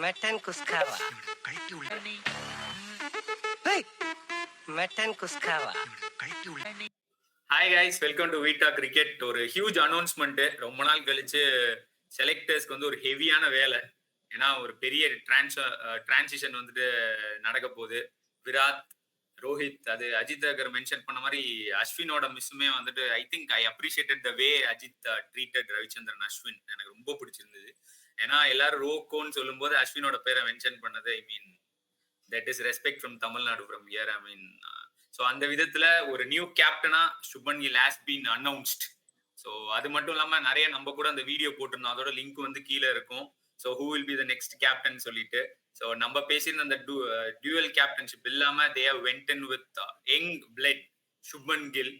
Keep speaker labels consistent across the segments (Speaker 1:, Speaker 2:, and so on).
Speaker 1: Mutton कुस्कावा mutton कुस्कावा.
Speaker 2: Hi guys, welcome to வீட்டா கிரிக்கெட். ஒரு ஹியூஜ் அனௌன்ஸ்மெண்ட். ரொம்ப நாள் கழிச்சு செலக்டர்ஸ்க்கு வந்து ஒரு ஹெவியான வேலை. ஏன்னா ஒரு பெரிய டிரான்சிஷன் வந்துட்டு நடக்க போகுது. விராட், ரோஹித், அது அஜித் அகர் மென்ஷன் பண்ண மாதிரி அஸ்வினோட மிஸ்ஸுமே வந்துட்டு I think I appreciated the way Ajith treated Ravichandran Ashwin. எனக்கு ரொம்ப பிடிச்சிருந்தது. ஏன்னா எல்லாரும் ரோகோன்னு சொல்லும் போது அஸ்வினோட பேரை மென்ஷன் பண்ணது, I mean that is respect from Tamil Nadu from here. I mean so அந்த விதத்துல ஒரு நியூ கேப்டனா Shubman Gill has been announced. So அது மட்டும் இல்லாம நிறைய நம்ம கூட அந்த வீடியோ போட்டிருந்தோம், அதோட லிங்க் வந்து கீழே இருக்கும். So who will be the next captain சொல்லிட்டு. ஸோ நம்ம பேசியிருந்த அந்த டியூவல் கேப்டன்ஷிப் இல்லாம they have went in with young blood Shubman Gill.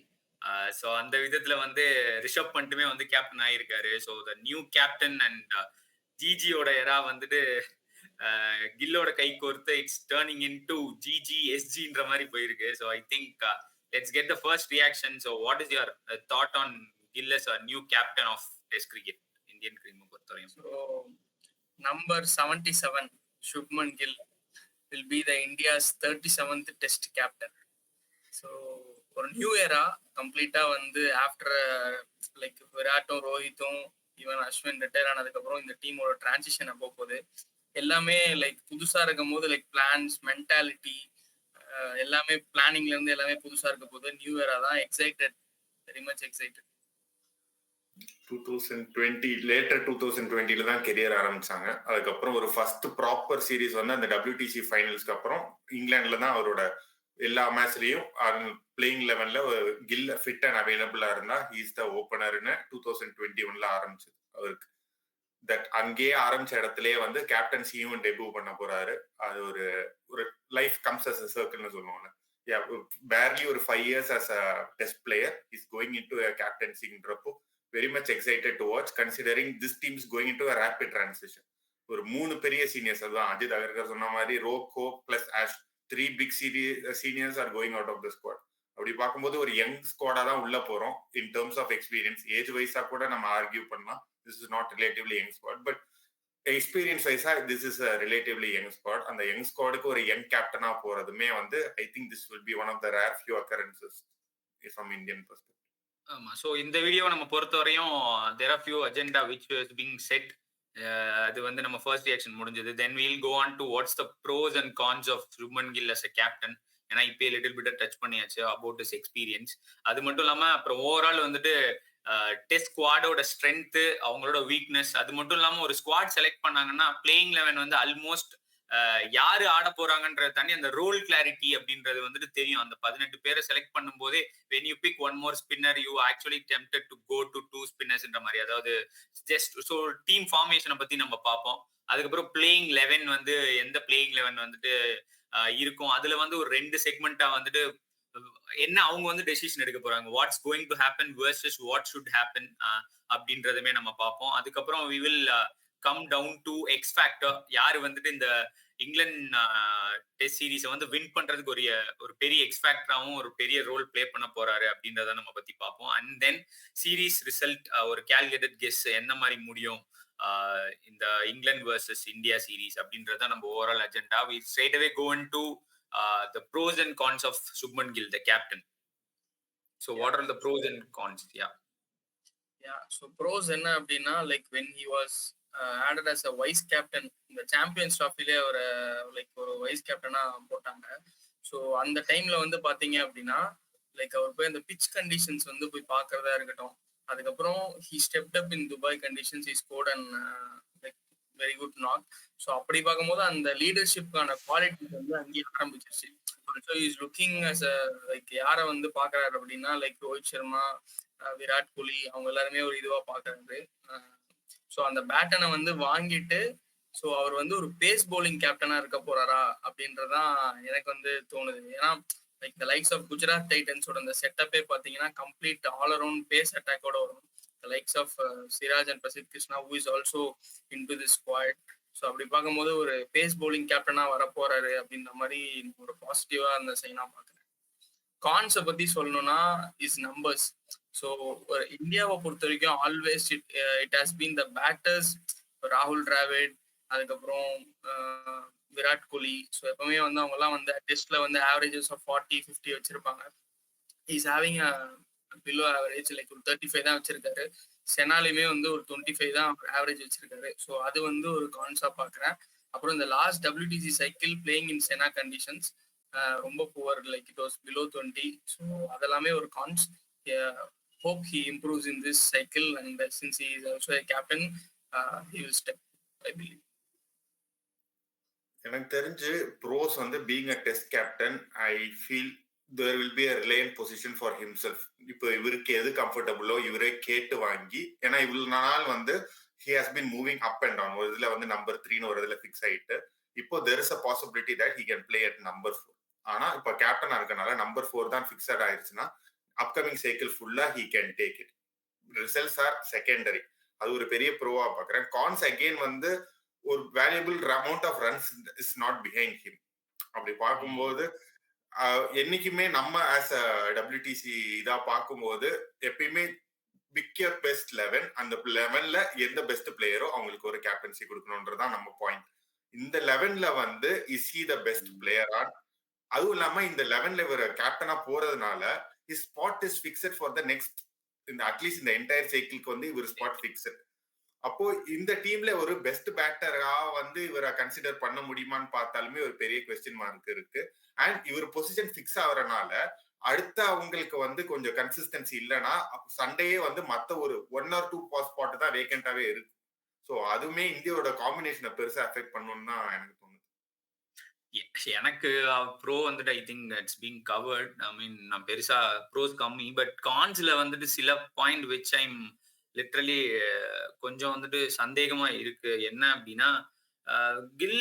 Speaker 2: So அந்த விதத்துல வந்து ரிஷப் பண்ட்டுமே வந்து கேப்டன் ஆயிருக்காரு. So the new captain and ஜிஜியோட எரா வந்துட்டு கில்லோட கை கோர்த்து it's turning into GG எஸ்ஜின்ற மாதிரி போயிருக்கு. So I think let's get the first reaction. So what is your thought on kill as a new captain of Test cricket, Indian cricket பொறுத்தவரையும்?
Speaker 3: So number 77 Shubman Gill will be the India's 37th Test captain. So ஒரு new era completely வந்து after like விராட்டும் ரோஹித்தும் even Ashwin retire ஆனதுக்கு அப்புறம் இந்த டீமோட transition அப்போ போகுது. எல்லாமே லைக் புதுசா இருக்கும் போது லைக் பிளான்ஸ், மென்டாலிட்டி எல்லாமே பிளானிங்ல இருந்து எல்லாமே புதுசா இருக்க போது. நியூ இயரா தான் excited, very much excited.
Speaker 4: 2020 later 2020ல தான் கெரியர் ஆரம்பிச்சாங்க. அதுக்கப்புறம் ஒரு ஃபர்ஸ்ட் ப்ராப்பர் சீரீஸ் வந்து அந்த WTC ஃபைனல்ஸ்க்கு அப்புறம் இங்கிலாந்துல தான் அவரோட எல்லா மேட்ச்லயும் பிளேயிங் லெவன்ல கில் ஃபிட் அண்ட் அவைலபிளா இருந்தா ஹீஸ் த ஓப்பனர்னு 2021ல ஆரம்பிச்சது அவருக்கு. தட் அங்கேயே ஆரம்பிச்ச இடத்துலயே வந்து கேப்டன்சியும் டெபியூ பண்ண போறாரு. அது ஒரு லைஃப் கம்ஸ் அஸ் அ சர்க்கிள்னு சொல்லுவாங்க. பேர்லி ஒரு 5 years as a test player is going into a captaincy-ன்றப்போ very much excited to watch, considering this team is going into a rapid transition. ஒரு 3 பெரிய சீனியர்ஸ், அதான் அஜித் அகர்கர் சொன்ன மாதிரி Roko plus Ash, 3 big seniors are going out of the squad. அப்படி பார்க்கும்போது ஒரு young ஸ்குவாடா தான் உள்ள போறோம். In terms of experience, age வைஸா கூட நம்ம ஆர்கியூ பண்ணலாம். This is not relatively young squad, but experience வைஸா this is a relatively young squad. அந்த யங் ஸ்குவாடுக்கு ஒரு யங் கேப்டனா போறதுமே வந்து I think this will be one of the rare few occurrences from Indian perspective.
Speaker 2: ஆமா. So இந்த வீடியோவை நம்ம பொறுத்த வரையும் there are few agenda which is being set. அது வந்து நம்ம ஃபர்ஸ்ட் ரியாக்ஷன் முடிஞ்சது. Then we'll go on to what's the pros and cons of Shubman Gill as a captain. ஏன்னா இப்போ லிட்டில் பிட் டச் பண்ணியாச்சு அபவுட் இஸ் எக்ஸ்பீரியன்ஸ். அது மட்டும் இல்லாமல் அப்புறம் ஓவரால் வந்துட்டு டெஸ்ட் ஸ்குவாடோட ஸ்ட்ரென்த்து, அவங்களோட வீக்னஸ், அது மட்டும் இல்லாமல் ஒரு ஸ்குவாட் செலக்ட் பண்ணாங்கன்னா பிளேயிங் லெவன் வந்து ஆல்மோஸ்ட் யாரு ஆட போறாங்கன்றது தாண்டி அந்த ரோல் கிளாரிட்டி அப்படின்றது வந்துட்டு தெரியும். அந்த 18 பேரை செலக்ட் பண்ணும் போதே when you pick one more spinner you actually tempted to go to 2 spinners ன்ற மாதிரி. அதாவது ஜஸ்ட் ஸோ டீம் ஃபார்மேஷனை பத்தி நம்ம பார்ப்போம். அதுக்கப்புறம் பிளேயிங் 11 வந்து எந்த பிளேயிங் 11 வந்துட்டு இருக்கும், அதுல வந்து ஒரு 2 செக்மெண்டா வந்துட்டு என்ன அவங்க வந்து டெசிஷன் எடுக்க போறாங்க, what's going to happen versus what should happen அப்படின்றதுமே நம்ம பார்ப்போம். அதுக்கப்புறம் we will come down to X factor. யாரு வந்துட்டு இந்த இங்கிலாந்து டெஸ்ட் சீரீஸை வந்து வின் பண்றதுக்கு ஒரு பெரிய எக்ஸ் ஃபேக்டராகவும் ஒரு பெரிய ரோல் பிளே பண்ண போறாரு அப்படின்றத நம்ம பத்தி பார்ப்போம். அண்ட் தென் சீரீஸ் ரிசல்ட், ஒரு கேல்குலேட்டட் கெஸ் என்ன மாதிரி முடியும் இந்த இங்கிலாந்து வர்சஸ் இந்தியா சீரீஸ் அப்படின்றத நம்ம overall agenda. We straight away go into the pros and cons of Shubman Gill, the captain. So what are the pros and cons?
Speaker 3: Yeah, so pros என்ன அப்படின்னா like when he was added as a vice captain, இந்த champions ட்ராஃபிலே ஒரு like ஒரு wise கேப்டனா போட்டாங்க. So அந்த டைம்ல வந்து பாத்தீங்க அப்படின்னா லைக் அவர் போய் அந்த பிச் கண்டிஷன்ஸ் வந்து போய் பார்க்கறதா இருக்கட்டும். அதுக்கப்புறம் he stepped up in Dubai conditions, he scored an like very good knock. So அப்படி பார்க்கும்போது அந்த லீடர்ஷிப்கான குவாலிட்டி வந்து அங்கேயே ஆரம்பிச்சிருச்சு. So is looking as a like யாரை வந்து பாக்குறாரு அப்படின்னா லைக் ரோஹித் சர்மா, விராட் கோலி, அவங்க எல்லாருமே ஒரு இதுவா பாக்குறாரு. ஸோ அந்த பேட்டனை வந்து வாங்கிட்டு ஸோ அவர் வந்து ஒரு பேஸ் பவுலிங் கேப்டனா இருக்க போறாரா அப்படின்றதான் எனக்கு வந்து தோணுது. ஏன்னா like the likes of Gujarat டைட்டன்ஸோட அந்த செட்டப்பே பார்த்தீங்கன்னா கம்ப்ளீட் ஆல் அரவுண்ட் பேஸ் அட்டாக்கோட வரும். The likes of Siraj and Prasidh Krishna who is also into this squad. So அப்படி பார்க்கும்போது ஒரு பேஸ் பவுலிங் கேப்டனா வரப்போறாரு அப்படின்ற மாதிரி ஒரு பாசிட்டிவா அந்த சைனா பார்க்குறேன். கான்ஸை பத்தி சொல்லணும்னா இஸ் நம்பர்ஸ். ஸோ இந்தியாவை பொறுத்த வரைக்கும் always it has been the batters, ராகுல் டிராவிட், அதுக்கப்புறம் விராட் கோலி. ஸோ எப்பவுமே வந்து அவங்கலாம் வந்து டெஸ்ட்ல வந்து ஆவரேஜஸ் ஆஃப் 40-50 வச்சிருப்பாங்க. Is having below average like ஒரு 35 தான் வச்சிருக்காரு. செனாலுமே வந்து ஒரு 25 தான் ஆவரேஜ் வச்சிருக்காரு. ஸோ அது வந்து ஒரு கான்ஸா பார்க்குறேன். அப்புறம் இந்த last WTC cycle playing in SENA conditions ரொம்ப poor, like it was below 20. So அதெல்லாமே ஒரு cons. Hope he improves in this cycle, and since he is also a captain, he will step, I believe.
Speaker 4: எனக்கு தெரிஞ்சு pros வந்து being a test captain, I feel there will be a reliant position for himself. இப்போ இவருக்கு எது கம்ஃபர்டபுளோ இவரே கேட்டு வாங்கி, ஏன்னா இவ்வளவு நாள் வந்து he has been moving up and down. ஒரு இதுல வந்து நம்பர் 3ன்னு ஒரு இதுல ஃபிக்ஸ் ஆயிட்டு, இப்போ there is a possibility that he can play at number 4. ஆனா இப்போ கேப்டனா இருக்கனால நம்பர் 4 தான் ஃபிக்ஸட் ஆயிடுச்சுன்னா அப்கமிங் சைக்கிள் ஃபுல்லா he can take it. Results are secondary. அது ஒரு பெரிய ப்ரோவா பாக்குறேன். கான்ஸ் அகெயின் வந்து ஒரு valuable amount of runs is not behind him. அப்படி பார்க்கும்போது என்னைக்குமே நம்ம ஆஸ் அ WTC இதா பார்க்கும்போது எப்பயுமே பிக் யுவர் பெஸ்ட் 11, அந்த 11ல எந்த பெஸ்ட் பிளேயரோ அவங்களுக்கு ஒரு கேப்டன்சி கொடுக்கணும்ன்றதான் நம்ம பாயிண்ட். இந்த 11ல வந்து இஸ் ஹி த பெஸ்ட் பிளேயரா? அதுவும் இல்லாம இந்த 11ல இவர் கேப்டனா போறதுனால his spot is fixed for the next, இந்த அட்லீஸ்ட் இந்த என்டையர் சைக்கிளுக்கு வந்து இவர் ஸ்பாட் ஃபிக்ஸ்ட். அப்போ இந்த டீம்ல ஒரு பெஸ்ட் பேட்டரா வந்து இவரை கன்சிடர் பண்ண முடியுமான்னு பார்த்தாலுமே ஒரு பெரிய கொஸ்டின் மார்க் இருக்கு. அண்ட் இவர் பொசிஷன் ஃபிக்ஸ் ஆகுறனால அடுத்த அவங்களுக்கு வந்து கொஞ்சம் கன்சிஸ்டன்சி இல்லைன்னா சண்டேயே வந்து மத்த ஒரு 1 or 2 ஸ்பாட் தான் வேகண்டாவே இருக்கு. ஸோ அதுவுமே இந்தியாவோட காம்பினேஷனை பெருசா அஃபெக்ட் பண்ணணும்னு தான் எனக்கு தோணுது.
Speaker 2: எனக்கு ப்ரோ வந்துட்டு I think it's being covered. I mean நான் பெருசா ப்ரோஸ் கம்மி, பட் கான்ஸ்ல வந்துட்டு சில பாயிண்ட் விச் ஐம் லிட்ரலி கொஞ்சம் வந்துட்டு சந்தேகமா இருக்கு. என்ன அப்படின்னா கில்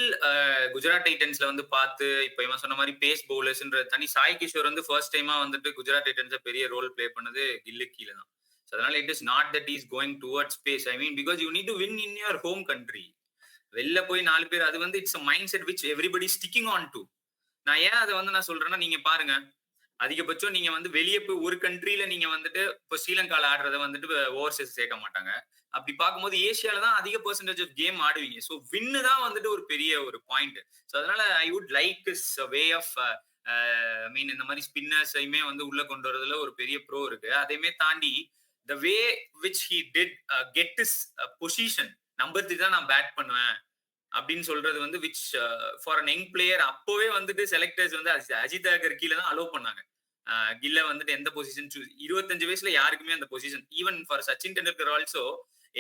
Speaker 2: குஜராத் டைட்டன்ஸ்ல வந்து பார்த்து இப்போ இவன் சொன்ன மாதிரி பேஸ் பவுலர்ஸ்ன்ற தனி சாய் கிஷோர் வந்து ஃபர்ஸ்ட் டைமா வந்துட்டு குஜராத் டைட்டன்ஸ்ல பெரிய ரோல் பிளே பண்ணது கில்லு கீழே தான். ஸோ அதனால it is not that is going towards pace. I mean because you need to win in your home country. வெளில போய் 4 பேர், அது வந்து it's mind set which everybody sticking on to. நான் ஏன் அதை வந்து நான் சொல்றேன்னா, நீங்க பாருங்க, அதிகபட்சம் நீங்க வந்து வெளியே போய் ஒரு கண்ட்ரில நீங்க வந்துட்டு இப்போ ஸ்ரீலங்கால ஆடுறத வந்துட்டு ஓவர்சீஸ் சேர்க்க மாட்டாங்க. அப்படி பார்க்கும்போது ஏசியால தான் அதிக பெர்சன்டேஜ் ஆஃப் கேம் ஆடுவீங்க. ஸோ வின்னு தான் வந்துட்டு ஒரு பெரிய ஒரு பாயிண்ட். ஸோ அதனால I would like is way of mean இந்த மாதிரி ஸ்பின்னர்ஸையுமே வந்து உள்ள கொண்டு வரதுல ஒரு பெரிய ப்ரோ இருக்கு. அதையுமே தாண்டி the way which he did get is position number 3 தான் நான் பேட் பண்ணுவேன் அப்படின்னு சொல்றது வந்து which for an young player அப்போவே வந்துட்டு செலக்டர்ஸ் வந்து அஜித் அகர் கீழே தான் அலோவ் பண்ணாங்க. கில்ல வந்துட்டு எந்த பொசிஷன் 25 வயசுல யாருக்குமே அந்த position, even for Sachin Tendulkar also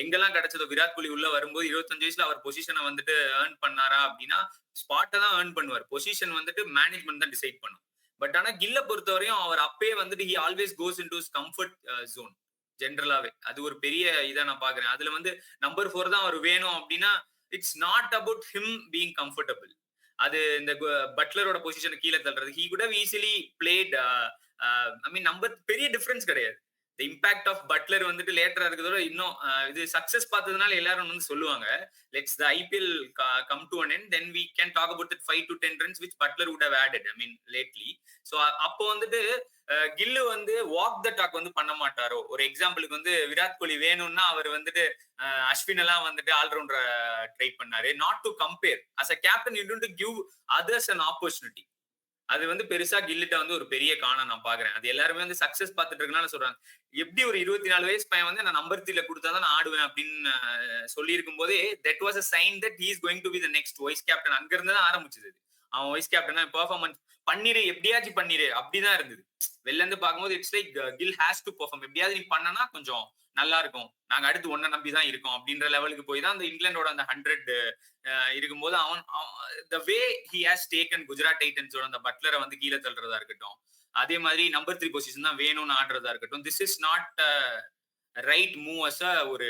Speaker 2: எங்கெல்லாம் கிடைச்சதோ, விராட் கோலி உள்ள வரும்போது 25 வயசுல அவர் பொசிஷனை வந்துட்டு ஏர்ன் பண்ணாரா அப்படின்னா ஸ்பாட்டை தான் ஏர்ன் பண்ணுவார். பொசிஷன் வந்துட்டு மேனேஜ்மெண்ட் தான் டிசைட் பண்ணும். பட் ஆனா கில்ல பொறுத்தவரையும் அவர் அப்பே வந்துட்டு he always goes into comfort zone ஜென்ரலாவே. அது ஒரு பெரிய இதா நான் பாக்குறேன். அதுல வந்து நம்பர் 4 தான் அவர் வேணும் அப்படின்னா it's not about him being comfortable. அது இந்த பட்லரோட பொசிஷன் கீழே தள்ளுறது. He could have easily played. I mean number பெரிய டிஃபரன்ஸ் கிடையாது. தி இம்பாக்ட் ஆஃப் பட்லர் வந்துட்டு லேட்டரா இருக்கிறதோட இன்னும் இது சக்சஸ் பார்த்ததுனால எல்லாரும் வந்து சொல்லுவாங்க let's the IPL come to an end, then we can talk about that 5 to 10 runs which Buttler would have added, I mean lately. ஸோ அப்போ வந்துட்டு கில்லு வந்து வாக் த டாக் வந்து பண்ண மாட்டாரோ. ஒரு எக்ஸாம்பிளுக்கு வந்து விராட் கோலி வேணும்னா அவர் வந்துட்டு அஸ்வின் எல்லாம் வந்துட்டு ஆல்ரவுண்டரை ட்ரை பண்ணாரு. Not to compare as a captain, you don't to give others an opportunity. அது வந்து பெருசா கில்லிட்ட வந்து ஒரு பெரிய காண நான் பாக்குறேன். அது எல்லாருமே வந்து சக்சஸ் பார்த்துட்டு இருக்கனால சொல்றாங்க. எப்படி ஒரு 24 வயசு பையன் வந்து நான் நம்பர் 3ல கொடுத்தாதான் நான் ஆடுவேன் அப்படின்னு சொல்லி இருக்கும் போதே that was a sign that he is going to be the next vice captain. அங்க இருந்து தான் ஆரம்பிச்சது. அவன் வைஸ் கேப்டனா பெர்ஃபார்மன்ஸ் பண்ணிரு, எப்படியாச்சும் பண்ணிரு அப்படிதான் இருந்தது. வெளில இருந்து பார்க்கும்போது it's like Gill has to perform. எப்படியாவது நீ பண்ணனா கொஞ்சம் நல்லா இருக்கும், நாங்க அடுத்து ஒன்ன நம்பி தான் இருக்கோம் அப்படின்ற லெவலுக்கு போய் தான் அந்த இங்கிலாண்டோட அந்த 100 இருக்கும்போது அவன் the way he has taken Gujarat டைட்டன்ஸோட அந்த பட்லரை வந்து கீழே தள்ளுறதா இருக்கட்டும், அதே மாதிரி நம்பர் 3 பொசிஷன் தான் வேணும்னு ஆடுறதா இருக்கட்டும், this is not right move as ஒரு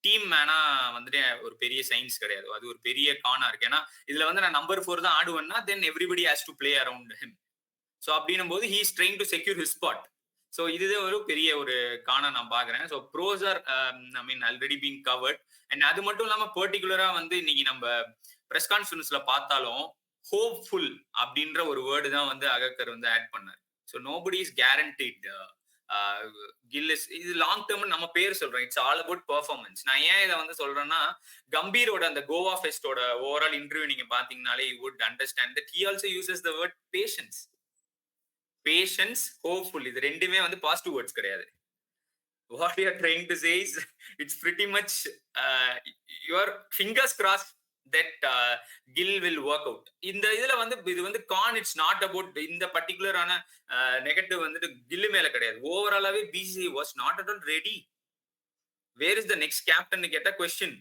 Speaker 2: டீம் மேனா வந்துட்டு ஒரு பெரிய சயின்ஸ் கிடையாது. அது ஒரு பெரிய கானா இருக்கு. ஏன்னா இதுல வந்து நான் நம்பர் 4 தான் ஆடுவேன்னா then everybody has to play around him. So அப்படின்னும் போது he is trying to secure his spot. So இதுதான் ஒரு பெரிய ஒரு காண நான் பாக்குறேன். So pros are I mean already being covered. And அது மட்டும் இல்லாம பர்டிகுலரா வந்து இன்னைக்கு நம்ம பிரஸ் கான்ஃபரன்ஸ்ல பார்த்தாலும் ஹோப்ஃபுல் அப்படின்ற ஒரு வேர்டு தான் வந்து அகர்கர் வந்து ஆட் பண்ணார். So nobody is guaranteed Gill is இது லாங் டேர்ம் நம்ம பேர் சொல்றோம். It's all about performance. நான் ஏன் இதை வந்து சொல்றேன்னா, கம்பீரோட அந்த கோவா ஃபெஸ்டோட ஓவரால் இன்டர்வியூ நீங்க பாத்தீங்கன்னாலே you would understand that he also uses the word patience. Patience, hopeful, இது ரெண்டுமே வந்து பாசிட்டிவ் வேர்ட்ஸ் கிடையாது. What you are trying to say is it's pretty much your fingers crossed that Gill will work out. இந்த இதுல வந்து இது வந்து Khan, it's not about இந்த பர்டிகுலரான நெகட்டிவ் வந்துட்டு கில்லு மேல கிடையாது. ஓவராலாவே BCCI was not at all ready. Where is the next captain கேட்ட கொஸ்டின்.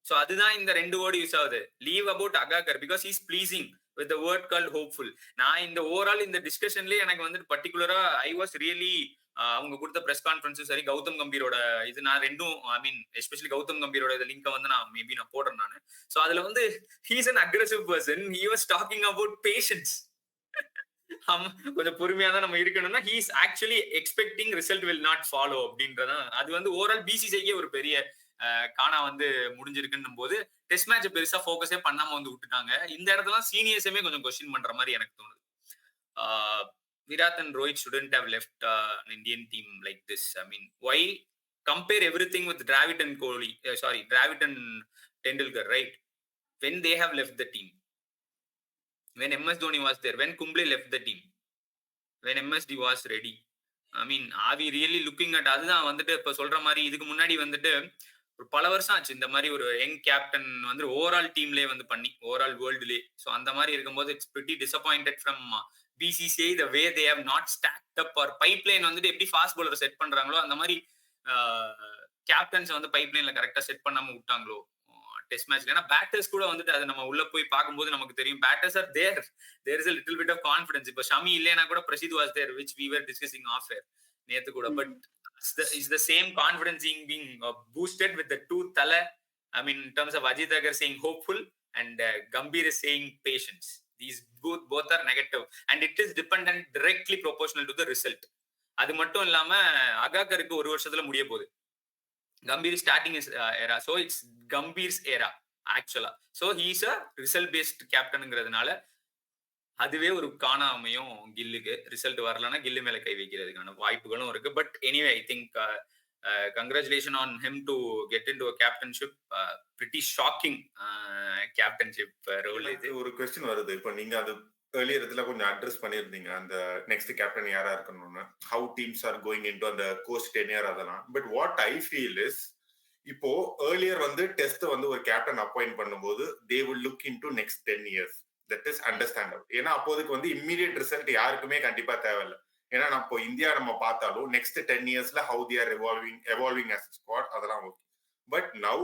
Speaker 2: ஸோ அதுதான் இந்த 2 வேர்டு யூஸ் ஆகுது. Leave about Agarkar because is pleasing with the word called hopeful. நான் இந்த ஓவரால் இந்த டிஸ்கஷன்லயே எனக்கு வந்துட்டு பர்டிகுலரா ஐ வாஸ் ரியலி அவங்க கொடுத்த பிரஸ் கான்ஃபரன்ஸும் சரி, கௌதம் கம்பீரோட இது நான் ரெண்டும், ஐ மீன் எஸ்பெஷலி கௌதம் கம்பீரோட லிங்கை வந்து நான் மேபி நான் போடுறேன் நான். ஸோ அதுல வந்து he's an aggressive person, he was talking about patience. கொஞ்சம் பொறுமையா தான் நம்ம இருக்கணும்னா he is actually expecting result will not follow அப்படின்றதான். அது வந்து ஓவரால் பிசிசிஐக்கே ஒரு பெரிய காணா வந்து முடிஞ்சிருக்குன்னும் போது டெஸ்ட் மேட்ச் பெருசா ஃபோக்கஸே பண்ணாம வந்து விட்டுட்டாங்க. இந்த இடத்துல சீனியர்ஸுமே கொஞ்சம் கொஸ்டின் பண்ற மாதிரி எனக்கு தோணுது. Virat and Rohit shouldn't have left an Indian team like this. I mean, why compare everything with Dravid and Kohli? Dravid and Tendulkar, right? When they have left the team, when MS Dhoni was there, when Kumble left the team, when MSD was ready. I mean, are we really looking at அதுதான் வந்துட்டு இப்ப சொல்ற மாதிரி இதுக்கு முன்னாடி வந்துட்டு ஒரு பல வருஷம் ஆச்சு இந்த மாதிரி ஒரு யங் கேப்டன் வந்து ஓவரால் டீம்லேயே வந்து பண்ணி ஓவரால் வேர்ல்டுலேயே. ஸோ அந்த மாதிரி இருக்கும்போது it's pretty disappointed from BCCI the way they have not stacked up or pipeline வந்துட்டு எப்படி ஃபாஸ்ட் பவுலர் செட் பண்றாங்களோ அந்த மாதிரி கேப்டன்ஸ் வந்து பைப்லைன்ல கரெக்டா செட் பண்ணாம விட்டாங்களோ டெஸ்ட் மேட்ச்ல. ஏன்னா பேட்டர்ஸ் கூட வந்துட்டு அதை நம்ம உள்ள போய் பார்க்கும்போது நமக்கு தெரியும் batters are there is a little bit of confidence. இப்போ ஷமி இல்லைன்னா கூட Prasidh was there which we were discussing off air நேத்து கூட. But is the same confidence being boosted with the two Thala. I mean, in terms of Ajit Agar saying hopeful and Gambhir is saying patience. These both are negative and it is dependent directly proportional to the result. அது மட்டும் இல்லாம அகாகருக்கு ஒரு வருஷத்துல முடிய போகுது. Gambhir starting is era, so it's Gambhir's era actually. So he is a result based captainங்கிறதுனால அதுவே ஒரு காணாமையும் கில்லுக்கு. Result வரலன்னா கில்லு மேல கை வைக்கிறதுக்கான வாய்ப்புகளும் இருக்கு. But anyway I think congratulations on him to get into a captainship. Pretty shocking captainship role. இது
Speaker 4: ஒரு question வருது. இப்போ நீங்க அது earlier இதுல கொஞ்சம் அட்ரஸ் பண்ணிருந்தீங்க அந்த நெக்ஸ்ட் கேப்டன் யாரா இருக்கணும்னு, how teams are going into அந்த கோச் டென்யூர் அதெல்லாம். But what I feel is இப்போ earlier வந்து டெஸ்ட் வந்து ஒரு கேப்டன் அப்பாயிண்ட் பண்ணும்போது they will look into next 10 years. That is understandable. ஏன்னா அப்போதுக்கு வந்து இம்மீடியட் ரிசல்ட் யாருக்குமே கண்டிப்பா தேவையில்லை. ஏன்னா நம்ம இந்தியா நம்ம பார்த்தாலும் நெக்ஸ்ட் 10 இயர்ஸ்ல how they are evolving as a squad அதெல்லாம் okay. But now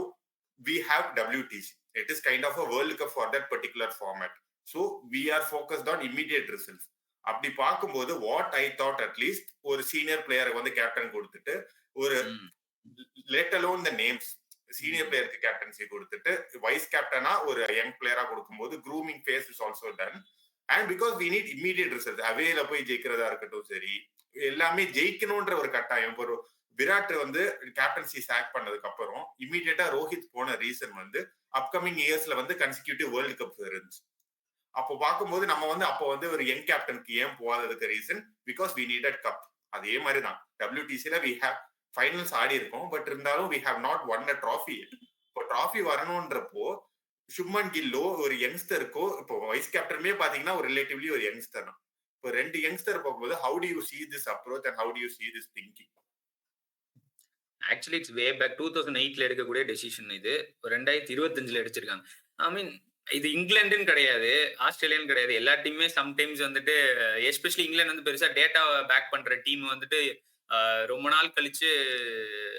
Speaker 4: we have WTC. It is kind of a World Cup for that particular format. So we are focused on immediate results. அப்படி பார்க்கும்போது what I thought at least ஒரு senior பிளேயருக்கு வந்து captain கொடுத்துட்டு ஒரு let alone the names senior பிளேயருக்கு captaincy கொடுத்துட்டு vice கேப்டனா ஒரு யங் பிளேயரா கொடுக்கும்போது grooming phase is also done. And because we need immediate results, அவேல போய் ஜெயிக்கிறதா இருக்கட்டும் சரி, எல்லாமே ஜெயிக்கணும்ன்ற ஒரு கட்டாயம். ஒரு விராட் வந்து கேப்டன்சி சாக் பண்ணதுக்கு அப்புறம் இமீடியட்டா ரோஹித் போன ரீசன் வந்து அப்கமிங் இயர்ஸ்ல வந்து கன்சிக்யூட்டிவ் வேர்ல்டு கப் இருந்துச்சு. அப்போ பார்க்கும்போது நம்ம வந்து அப்போ வந்து ஒரு யங் கேப்டனுக்கு ஏன் போகாததுக்கு reason because we needed cup. அதே மாதிரி தான் WTCல வி ஹேவ் ஃபைனல்ஸ் ஆடி இருக்கோம். பட் இருந்தாலும் we have not one a trophy. இப்போ ட்ராஃபி வரணும்ன்றப்போ சுப்மன் கில்லோ ஒரு யங்ஸ்டருக்கோ, இப்போ வைஸ் கேப்டனுமே பாத்தீங்கன்னா ஒரு ரிலேட்டிவ்லி ஒரு யங்ஸ்டர் தான். இப்போ 2 யங்ஸ்டர் பார்க்கும்போது how do you see this approach and how do you see this thinking?
Speaker 2: Actually it's way back 2008ல எடுக்கக்கூடிய டெசிஷன். இது 2025ல எடுத்திருக்காங்க. ஐ மீன் இது இங்கிலாந்துன்னு கிடையாது, ஆஸ்திரேலியான்னு கிடையாது. எல்லா டீமுமே சம்டைம்ஸ் வந்துட்டு எஸ்பெஷலி இங்கிலாந்து வந்து பெருசா டேட்டா பேக் பண்ற டீம் வந்துட்டு ரொம்ப நாள் கழிச்சு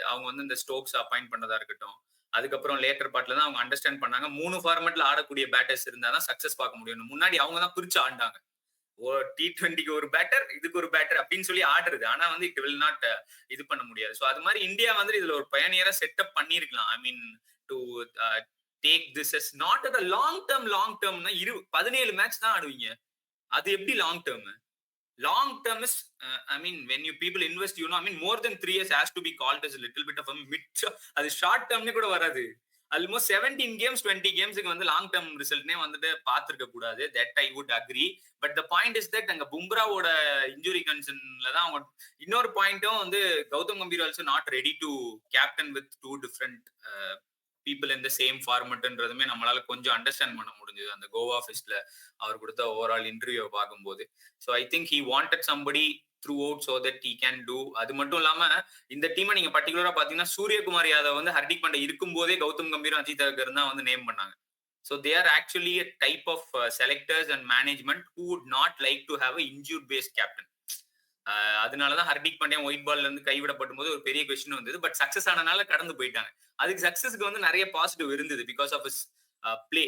Speaker 2: அவங்க வந்து இந்த ஸ்டோக்ஸ் அப்பாயிண்ட் பண்ணதா இருக்கட்டும், அதுக்கப்புறம் லேட்டர் பார்ட்ல தான் அவங்க அண்டர்ஸ்டாண்ட் பண்ணாங்க 3 ஃபார்மேட்ல ஆடக்கூடிய பேட்டர்ஸ் இருந்தாதான் சக்சஸ் பார்க்க முடியும். முன்னாடி அவங்க தான் பிரிச்சு ஆண்டாங்க. T20க்கு ஒரு பேட்டர், இதுக்கு ஒரு பேட்டர் அப்படின்னு சொல்லி ஆடுறது. ஆனா வந்து இட் வில் நாட் இது பண்ண முடியாது. ஸோ அது மாதிரி இந்தியா வந்து இதுல ஒரு பயனியரா செட்டப் பண்ணிருக்கலாம். I mean to take this as not at long டேர்ம்னா 17 மேட்ச் தான் ஆடுவீங்க. அது எப்படி long term? Long term is, I mean, when you people invest, you know, I mean, more than 3 years has to be called as a little bit of a mid. அது short டேர்ம்னே கூட வராது. Almost 17 games 20 கேம்ஸுக்கு வந்து long term ரிசல்ட்னே வந்துட்டு பார்த்துருக்க கூடாது. That I would agree. But the point is that அங்க பும்ராவோட injury கன்சர்ன்ல தான் அவங்க இன்னொரு பாயிண்ட்டும் வந்து Gautam Gambhir also not ready to captain with 2 different people in the same ஃபார்மட்ன்றதுமே நம்மளால கொஞ்சம் அண்டர்ஸ்டாண்ட் பண்ண முடிஞ்சது அந்த கோவா ஃபெஸ்ட்ல அவர் கொடுத்த ஓவரால் இன்டர்வியூ பார்க்கும்போது. So I think he wanted somebody through out so that he can do. அது மட்டும் இல்லாம இந்த டீமை நீங்க பர்டிகுலரா பாத்தீங்கன்னா சூரியகுமார் யாதவ் வந்து ஹர்திக் பாண்டே இருக்கும் போதே கௌதம் கம்பீரும் அஜித் அகர் தான் வந்து நேம் பண்ணாங்க. So they are actually a type of selectors and management who would not like to have a injured based captain. அதனாலதான் ஹர்திக் பாண்டியா ஒயிட் பால்ல இருந்து கைவிடப்படும் போது ஒரு பெரிய கொஸ்டின் வந்தது. பட் சக்சஸ் ஆனனால கடந்து போயிட்டாங்க. அதுக்கு சக்சஸ்க்கு வந்து நிறைய பாசிட்டிவ் இருந்தது because of his play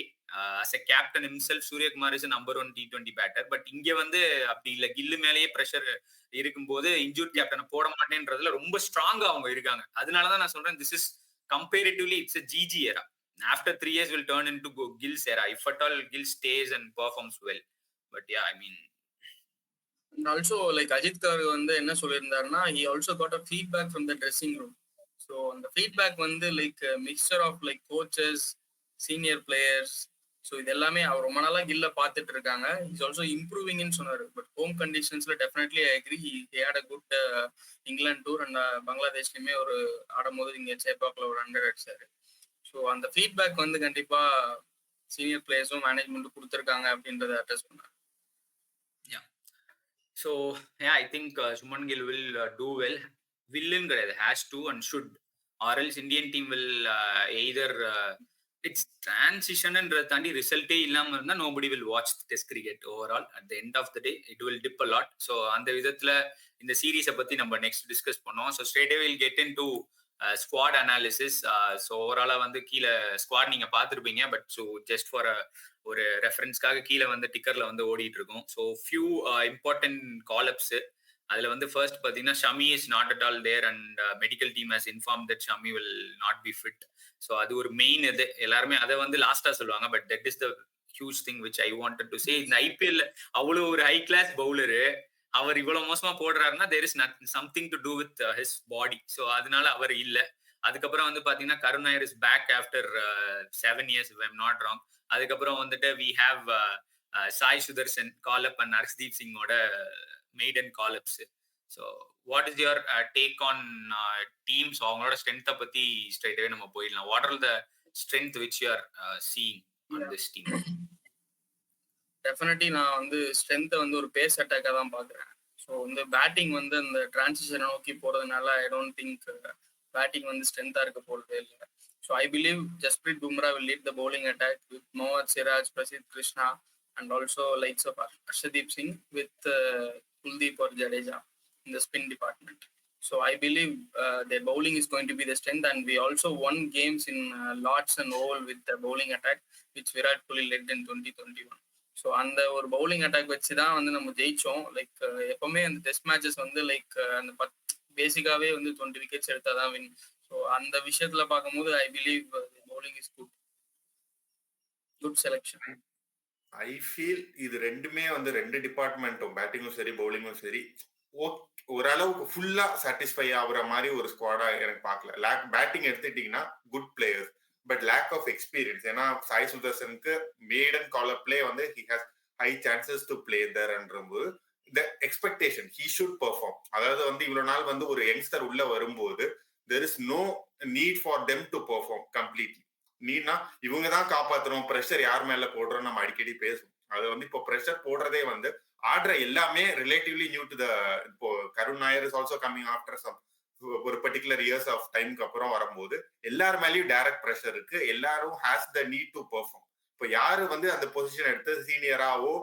Speaker 2: as a captain himself. Suryakumar is number 1 T20 batter. But இங்க வந்து அப்படி இல்ல, கில்லு மேலேயே பிரஷர் இருக்கும்போது இன்ஜூர்ட் கேப்டனை போட மாட்டேன்றதுல ரொம்ப ஸ்ட்ராங்கா அவங்க இருக்காங்க. அதனாலதான் நான் சொல்றேன் this is comparatively it's a GG era. After 3 years will turn into Gill's era if at all Gill stays and performs well. But yeah, I mean,
Speaker 3: and also like Ajit Kar வந்து என்ன சொல்லியிருந்தாருன்னா he also got a feedback from the dressing room. So அந்த feedback வந்து like a mixture of like coaches, senior players. So இது எல்லாமே அவர் ரொம்ப நாளா கில்ல பார்த்துட்டு இருக்காங்க. இஸ் ஆல்சோ இம்ப்ரூவிங்னு சொன்னாரு. பட் ஹோம் கண்டிஷன்ஸ்ல definitely I agree. He had a good England tour and பங்களாதேஷ்லயுமே ஒரு ஆடும்போது இங்க சேப்பாக்ல ஒரு 100 அடிச்சாரு. ஸோ அந்த ஃபீட்பேக் வந்து கண்டிப்பா சீனியர் பிளேயர்ஸும் மேனேஜ்மெண்ட்டும் கொடுத்துருக்காங்க அப்படின்றத அட்ரஸ் பண்ணாரு.
Speaker 2: So yeah, I think Shubman Gill will do well. Will கிடையாது, has to and should, or else Indian team will either it's transition ன்றத தாண்டி ரிசல்ட்டே இல்லாம இருந்தா nobody will watch test cricket overall. At the end of the day it will dip a lot. So அந்த விதத்துல இந்த சீரீஸை பத்தி நம்ம நெக்ஸ்ட் டிஸ்கஸ் பண்ணோம். So straight away will get in to squad analysis. So ஓவராலா வந்து கீழே ஸ்குவாட் நீங்க பார்த்துருப்பீங்க. பட் ஸோ ஜஸ்ட் ஃபார் ஒரு ரெஃபரன்ஸ்க்காக கீழே வந்து டிக்கர்ல வந்து ஓடிட்டு இருக்கும். So few important call ups. அதுல வந்து ஃபர்ஸ்ட் பாத்தீங்கன்னா Shami is not at all there and medical team has inform that Shami will not be fit. So அது ஒரு மெயின் இது. எல்லாருமே அதை வந்து லாஸ்டா சொல்லுவாங்க. But that is the huge thing which I wanted to say. இந்த ஐபிஎல் அவ்வளவு ஒரு ஹை கிளாஸ் பவுலரு அவர் இவ்வளவு மோசமா போடுறாருன்னா there is something to do with his body. So அதனால அவர் இல்ல. அதுக்கப்புறம் வந்து பாத்தீங்கன்னா Karun Nair is back after 7 years if I'm not wrong. அதுக்கப்புறம் வந்துட்டு we have Sai Sudharsan call up and Harshdeep சிங்கோட maiden call ups. So what is your take on teams? அவங்களோட ஸ்ட்ரென்த்தை பத்தி ஸ்ட்ரைட்டாவே நம்ம போயிடலாம். What are the strength which you are seeing on this team?
Speaker 3: Definitely நான் வந்து ஸ்ட்ரென்த்தை வந்து ஒரு பேஸ் அட்டாக்காக தான் பார்க்குறேன். ஸோ வந்து பேட்டிங் வந்து அந்த டிரான்சிஷனை நோக்கி போகிறதுனால ஐ டோன்ட் திங்க் பேட்டிங் வந்து ஸ்ட்ரென்த்தாக இருக்க போகிறதே இல்லை. So I believe Jasprit Bumrah will lead the bowling attack with Mohammed Siraj, Prasidh Krishna and also likes of Arshdeep Singh with Kuldeep or Jadeja in the spin department. So I believe their bowling is going to be the strength, and we also won games in Lords and Oval with the bowling attack which Virat Kohli led in 2021. So அந்த ஒரு bowling attack வச்சு தான் வந்து நம்ம ஜெயிச்சோம். Like எப்பவுமே அந்த test matches வந்து like அந்த பேசிக்காவே வந்து 20 விக்கெட்ஸ் எடுத்தாதான் வின். ஸோ அந்த விஷயத்துல பார்க்கும்போது I believe bowling is good selection.
Speaker 4: I feel இது ரெண்டுமே வந்து ரெண்டு டிபார்ட்மெண்ட்டும் பேட்டிங்கும் சரி பவுலிங்கும் சரி ஓரளவுக்கு ஃபுல்லா சாட்டிஸ்ஃபை ஆகுற மாதிரி ஒரு ஸ்குவாடா எனக்கு பார்க்கல. பேட்டிங் எடுத்துட்டீங்கன்னா good players but lack of experience. ஏன்னா சாய் சுதர்சனுக்கு மேடன் காலர் பிளே வந்து he has high chances to play தேர்ன்றபோது the expectation he should perform. அதாவது வந்து இவ்வளவு நாள் வந்து ஒரு யங்ஸ்டர் உள்ள வரும்போது there is no need for them to perform completely. நீனா இவங்க தான் காப்பாற்றணும், ப்ரெஷர் யார் மேல போடுறோம் நம்ம அடிக்கடி பேசுவோம். அது வந்து இப்போ ப்ரெஷர் போடுறதே வந்து ஆடுற எல்லாமே ரிலேட்டிவ்லி நியூ டு த. இப்போ Karun Nair is also coming after some ஒரு பர்டிகுலர் இயர்ஸ் ஆஃப் டைமுக்கு அப்புறம் வரும்போது எல்லார் மேலேயும் டைரக்ட் ப்ரெஷர் இருக்கு. எல்லாரும் has the need to perform. இப்போ யாரு வந்து அந்த பொசிஷன் எடுத்து சீனியராவோ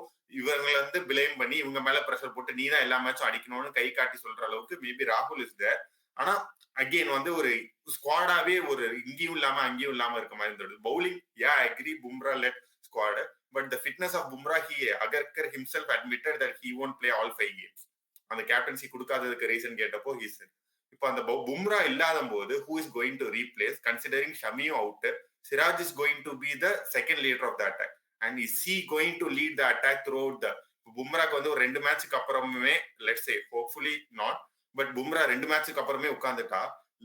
Speaker 4: இவங்களை வந்து பிளேம் பண்ணி இவங்க மேல ப்ரெஷர் போட்டு நீ தான் எல்லா மேட்சும் அடிக்கணும்னு கை காட்டி சொல்ற அளவுக்கு மேபி ராகுல் இஸ் தேர். ஆனா அகெயின் வந்து ஒரு ஸ்குவாடாவே ஒரு இங்கேயும் இல்லாம அங்கேயும் இல்லாம இருக்க மாதிரி இருந்தது. Bowling yeah agree Bumrah led squad but the fitness of Bumrah he Agarkar himself admitted that he won't play all 5 games. அந்த கேப்டன்சி கொடுக்காததுக்கு ரீசன் கேட்டப்போ he said இப்போ அந்த பும்ரா இல்லாத போது who is going to replace considering Shamiயும் out, Siraj is going to be the second leader of the attack and is he going to lead the attack throughout the பும்ராக்கு வந்து ஒரு 2 மேட்சுக்கு அப்புறமே let's say hopefully not but Bumrah 2 மேட்சுக்கு அப்புறமே உட்கார்ந்துட்டா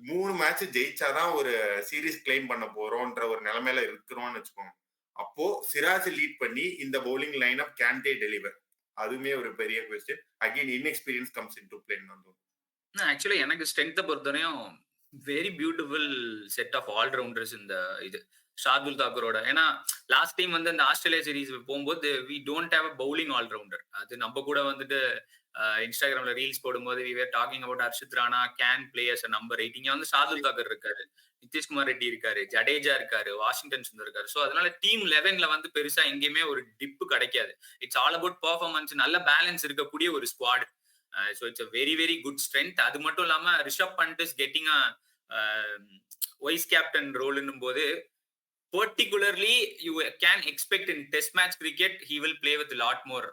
Speaker 4: 3 match ஜெயிச்சாதான் ஒரு series claim பண்ண போறோம்ன்ற ஒரு நிலைமையில இருக்கிறோம்னு வச்சுக்கோங்க. அப்போ சிராஜ் லீட் பண்ணி இந்த bowling line up can they deliver? அதுவுமே ஒரு பெரிய question. Again inexperience comes into பிளேன்னு வந்து.
Speaker 2: ஆக்சுவலி எனக்கு ஸ்ட்ரென்த்தை பொறுத்தவரையும் very beautiful set of all rounders இந்த இது ஷார்துல் தாக்கூரோட. ஏன்னா லாஸ்ட் டைம் வந்து இந்த ஆஸ்திரேலியா சீரீஸ் போகும்போது we don't have a bowling all rounder. அது நம்ம கூட வந்துட்டு இன்ஸ்டாகிராம்ல ரீல்ஸ் போடும்போது we were talking about Harshit Rana can players number 8. இங்க வந்து ஷார்துல் தாக்கூர் இருக்காரு, நிதிஷ்குமார் ரெட்டி இருக்காரு, ஜடேஜா இருக்காரு, வாஷிங்டன் சுந்தர் இருக்காரு. ஸோ அதனால டீம் 11ல வந்து பெருசா எங்கேயுமே ஒரு டிப்பு கிடைக்காது. இட்ஸ் ஆல் அபவுட் பெர்ஃபார்மன்ஸ், நல்ல பேலன்ஸ் இருக்கக்கூடிய ஒரு squad. So it's a very very good strength. அது மட்டும் இல்லாம Rishabh Pant is getting a vice captain ரோல்னும் போது particularly you can expect in test match cricket he will play with a lot more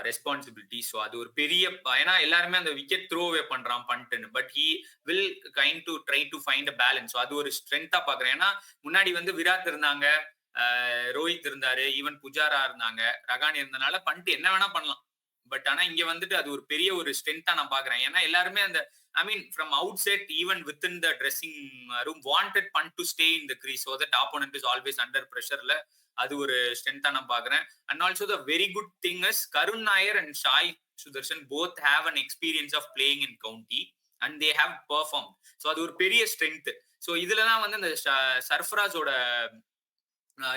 Speaker 2: responsibility. So அது ஒரு பெரிய, ஏன்னா எல்லாருமே அந்த விக்கெட் த்ரோ அவே பண்றான் பண்ட்டுன்னு, but he will kind to try to find a balance. So அது ஒரு ஸ்ட்ரென்த்தா பாக்குறேன். ஏன்னா முன்னாடி வந்து விராட் இருந்தாங்க, ரோஹித் இருந்தாரு, ஈவன் புஜாரா இருந்தாங்க, ரகானி இருந்தனால பண்ட் என்ன வேணா பண்ணலாம். பட் ஆனா இங்க வந்துட்டு அது ஒரு பெரிய ஒரு ஸ்ட்ரென்த்தா நான் பாக்குறேன். ஏன்னா எல்லாருமே அந்த I mean from outset even within the dressing room wanted Pant to stay in the crease so that opponent is always under pressure. அது ஒரு ஸ்ட்ரென்த்தா நான் பாக்குறேன். And also the very good thing is Karun Nair and Sai Sudarshan both have an experience of playing in county and they have performed. So அது ஒரு பெரிய strength. So இதுலதான் வந்து அந்த சர்ஃபராஜோட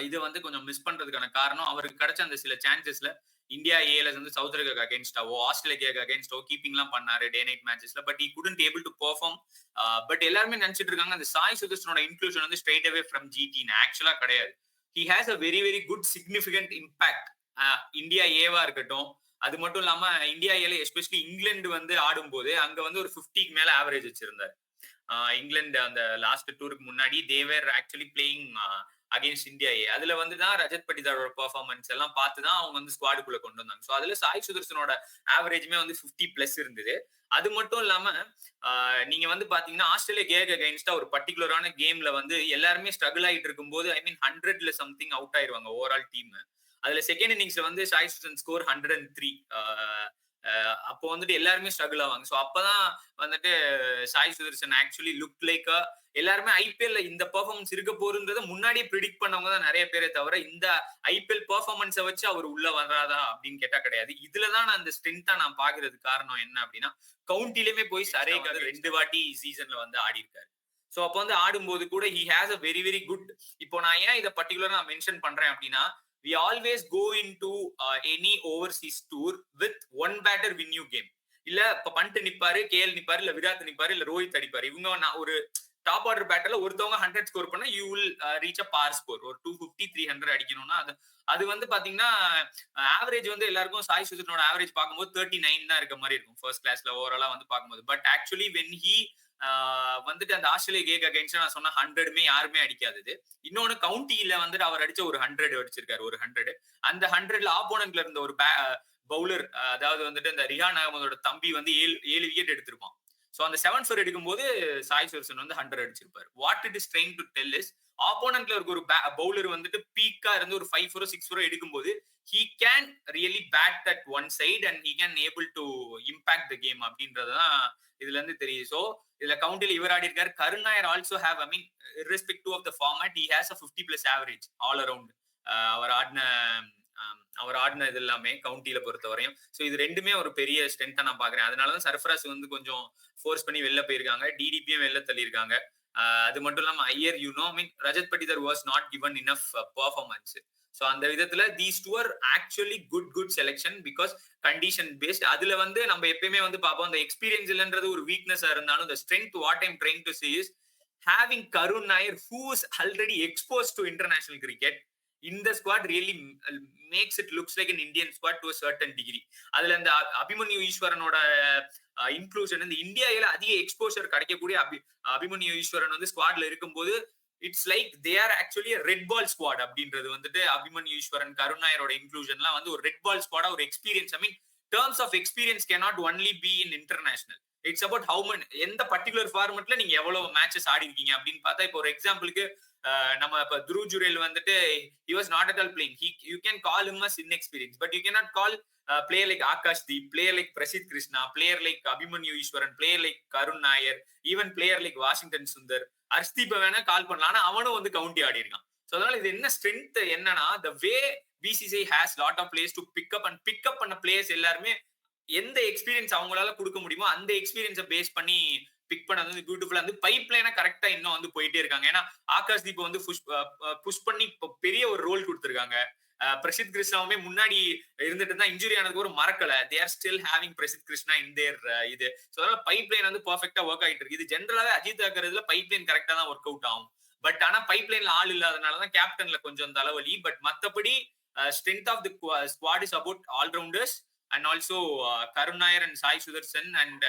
Speaker 2: இது வந்து கொஞ்சம் மிஸ் பண்றதுக்கான காரணம் அவருக்கு கிடைச்ச அந்த சில சான்சஸ்ல இந்தியா ஏல வந்து சவுத் ஆப்பிரிக்கா அகேன்ஸ்டாவோ ஆஸ்திரேலியா அகேன்ஸ்டாவோ கீப்பிங் எல்லாம் பண்ணாரு டே நைட் மேட்சஸ்ல. But he couldn't able to perform. But எல்லாருமே நினைச்சிட்டு இருக்காங்க அந்த சாய் சுதர்ஷனோட இன்க்ளூஷன் வந்து ஸ்ட்ரைட் அவே ஃப்ரம் ஜிடி. ஆக்சுவலா கிடையாது. He has a very very good significant impact India ஏவா இருக்கட்டும். அது மட்டும் இல்லாம இந்தியா ஏல எஸ்பெஷலி இங்கிலாந்து வந்து ஆடும்போது அங்க வந்து ஒரு 50க்கு மேல ஆவரேஜ் வச்சிருந்தாரு. இங்கிலாந்து அந்த லாஸ்ட் டூருக்கு முன்னாடி they were actually playing against India A. அதுல வந்துதான் ரஜத் பட்டிதாரோட பெர்ஃபார்மன்ஸ் எல்லாம் பார்த்துதான் அவங்க வந்து ஸ்குவாடுக்குள்ள கொண்டு வந்தாங்க. ஸோ அதுல சாய் சுதர்ஷனோட ஆவரேஜ்மே வந்து 50+ இருந்தது. அது மட்டும் இல்லாம நீங்க வந்து பாத்தீங்கன்னா ஆஸ்திரேலியா அகைன்ஸ்டா ஒரு பர்டிகுலரான கேம்ல வந்து எல்லாருமே ஸ்ட்ரகிள் ஆகிட்டு இருக்கும்போது ஐ மீன் 100ல சம்திங் அவுட் ஆயிருவாங்க ஓவரால் டீம். அதுல செகண்ட் இன்னிங்ஸ்ல வந்து சாய் சுதர்ஷன் ஸ்கோர் 103. அப்போ வந்துட்டு எல்லாருமே ஸ்ட்ரகிள் ஆவாங்க. ஸோ அப்பதான் வந்துட்டு Sai Sudharsan actually look like எல்லாருமே ஐபிஎல்ல இந்த பெர்ஃபார்மன்ஸ் இருக்க போறதுன்றத முன்னாடியே ப்ரிடிக்ட் பண்ணவங்க தான் நிறைய பேரை தவிர இந்த ஐபிஎல் பெர்ஃபார்மன்ஸை வச்சு அவர் உள்ள வராதா அப்படின்னு கேட்டா கிடையாது. இதுலதான் நான் அந்த ஸ்ட்ரென்த்தா நான் பாக்குறது காரணம் என்ன அப்படின்னா கவுண்டிலுமே போய் சரேக்கு 2 வாட்டி சீசன்ல வந்து ஆடி இருக்காரு. ஸோ அப்போ வந்து ஆடும்போது கூட he has a very very good. இப்போ நான் ஏன் இதை பர்டிகுலரா நான் மென்ஷன் பண்றேன் அப்படின்னா we always go into any overseas tour with one batter win you game. இல்ல இப்ப பண்ட் நிப்பாரு, கேஎல் நிப்பாரு, இல்ல விராட் நிப்பாரு, இல்ல ரோஹித் அடிப்பாரு. இவங்க ஒரு டாப் ஆர்டர் பேட்டர்ல ஒருத்தவங்க 100 ஸ்கோர் பண்ணா you will reach a par score. ஒரு 250 300 அடிக்கணும்னா அது வந்து பாத்தீங்கன்னா ஆவரேஜ் வந்து எல்லாருக்கும் சாய் சுதர்ஷனோட ஆவரேஜ் பார்க்கும்போது 39 தான் இருக்க மாதிரி இருக்கும் ஃபர்ஸ்ட் கிளாஸ்ல ஓவராலா வந்து பார்க்கும்போது. பட் ஆக்சுவலி வென் ஹி வந்துட்டு அந்த ஆஸ்திரேலியா அகைன்ஸ்டா நான் சொன்ன 100மே யாருமே அடிக்காதது. இன்னொன்னு கவுண்டியில வந்துட்டு அவர் அடிச்ச ஒரு 100 அடிச்சிருக்காரு, ஒரு 100. அந்த 100ல ஆப்போனன்ட்ல இருந்த ஒரு பவுலர், அதாவது வந்துட்டு இந்த ரிஹான் அகமதோட தம்பி வந்து 7 விக்கெட் எடுத்திருப்பான். ஸோ அந்த 7 4 எடுக்கும்போது சாய் சுதர்ஷன் வந்து 100 அடிச்சிருப்பாரு. What it is trying to tell is ஆப்போனன்ட்ல இருக்க ஒரு பவுலர் வந்துட்டு பீக்கா இருந்து ஒரு 5 4 6 4 எடுக்கும்போது he can really bat that one side and he can able to impact the game அப்படின்றதுதான் இதுல இருந்து தெரியுது. ஸோ இதுல கவுண்டில இவர் ஆடி இருக்காரு. Karun Nair also have I mean irrespective of the format he has a 50+ average all around. அவர் ஆடின இது எல்லாமே கவுண்டியில பொறுத்த வரையும். ஸோ இது ரெண்டுமே ஒரு பெரிய ஸ்ட்ரென்த்தா நான் பாக்குறேன். அதனாலதான் சர்ஃபராஸ் வந்து கொஞ்சம் ஃபோர்ஸ் பண்ணி வெளில போயிருக்காங்க, டிடிபியும் வெளில தள்ளியிருக்காங்க. அது மட்டும் இல்லாம Iyer mean Rajat Patidar was not given enough performance. So அந்த விதத்துல these two are actually good selection because condition based. அதுல வந்து நம்ம எப்பயுமே வந்து பார்ப்போம் அந்த எக்ஸ்பீரியன்ஸ் இல்லைன்றது ஒரு வீக்னஸா இருந்தாலும் the strength what I'm trying to say is having Karun Nair who is already exposed to international cricket in the squad really makes it looks like an Indian squad to a certain degree. அதுல அந்த Abhimanyu ஈஸ்வரனோட inclusion இந்த இந்தியாவில அதிக exposure கிடைக்கக்கூடிய அபிமன்யு ஈஸ்வரன் வந்து ஸ்குவாட்ல இருக்கும்போது it's like they are actually red ball squad அப்படின்றது வந்துட்டு அபிமன்யு ஈஸ்வரன் கருண் நாயரோட இன்க்ளூஷன்லாம் வந்து ஒரு ரெட் பால் ஸ்குவாடா ஒரு experience. I mean terms of experience cannot only be in international. It's about how மன் எந்த பர்டிகுலர் ஃபார்மெட்ல நீங்க எவ்வளவு மேட்சஸ் ஆடி இருக்கீங்க அப்படின்னு பார்த்தா இப்போ ஒரு எக்ஸாம்பிளுக்கு நம்ம இப்ப த்ரூ ஜுரேல் வந்துட்டு he was not at all playing. You can call him as inexperienced, but you cannot call player like Akash Deep, player like Prasidh Krishna, player like Abhimanyu Ishwaran, player like Karun Nair, even player like Washington Sundar, Arshdeep வேணா கால் பண்ணலாம். ஆனா அவனும் வந்து county ஆடி இருக்கான். So அதனால இது என்ன strength என்னன்னா, the way BCCI has lot of players to pick up பண்ண பிளேயர்ஸ் எல்லாருமே எந்த எக்ஸ்பீரியன்ஸ் அவங்களால கொடுக்க முடியுமோ அந்த எக்ஸ்பீரியன்ஸை பேஸ் பண்ணி பிக் பண்ணது வந்து பியூட்டிஃபுல்லா வந்து பைப் லைனா கரெக்டா இன்னும் வந்து போயிட்டே இருக்காங்க. ஏன்னா ஆகாஷ் தீப் வந்து புஷ் பண்ணி பெரிய ஒரு ரோல் கொடுத்துருக்காங்க. பிரசித் கிருஷ்ணாவுமே முன்னாடி இருந்துட்டு தான் இன்ஜுரி ஆனதுக்கு ஒரு மறக்கல. They are still having Prasidh Krishna in there இது. ஸோ அதனால பைப் லைன் வந்து பர்ஃபெக்டா ஒர்க் ஆகிட்டு இருக்கு. இது ஜென்ரலாவே அஜித் ஆக்கிறதுல பைப் லைன் கரெக்டா தான் ஒர்க் அவுட் ஆகும். பட் ஆனா பைப் லைன்ல ஆள் இல்லாதனாலதான் கேப்டன்ல கொஞ்சம் தலைவலி. பட் மத்தபடி strength of the squad is about all-rounders and also Karun Nair and Sai Sudarshan and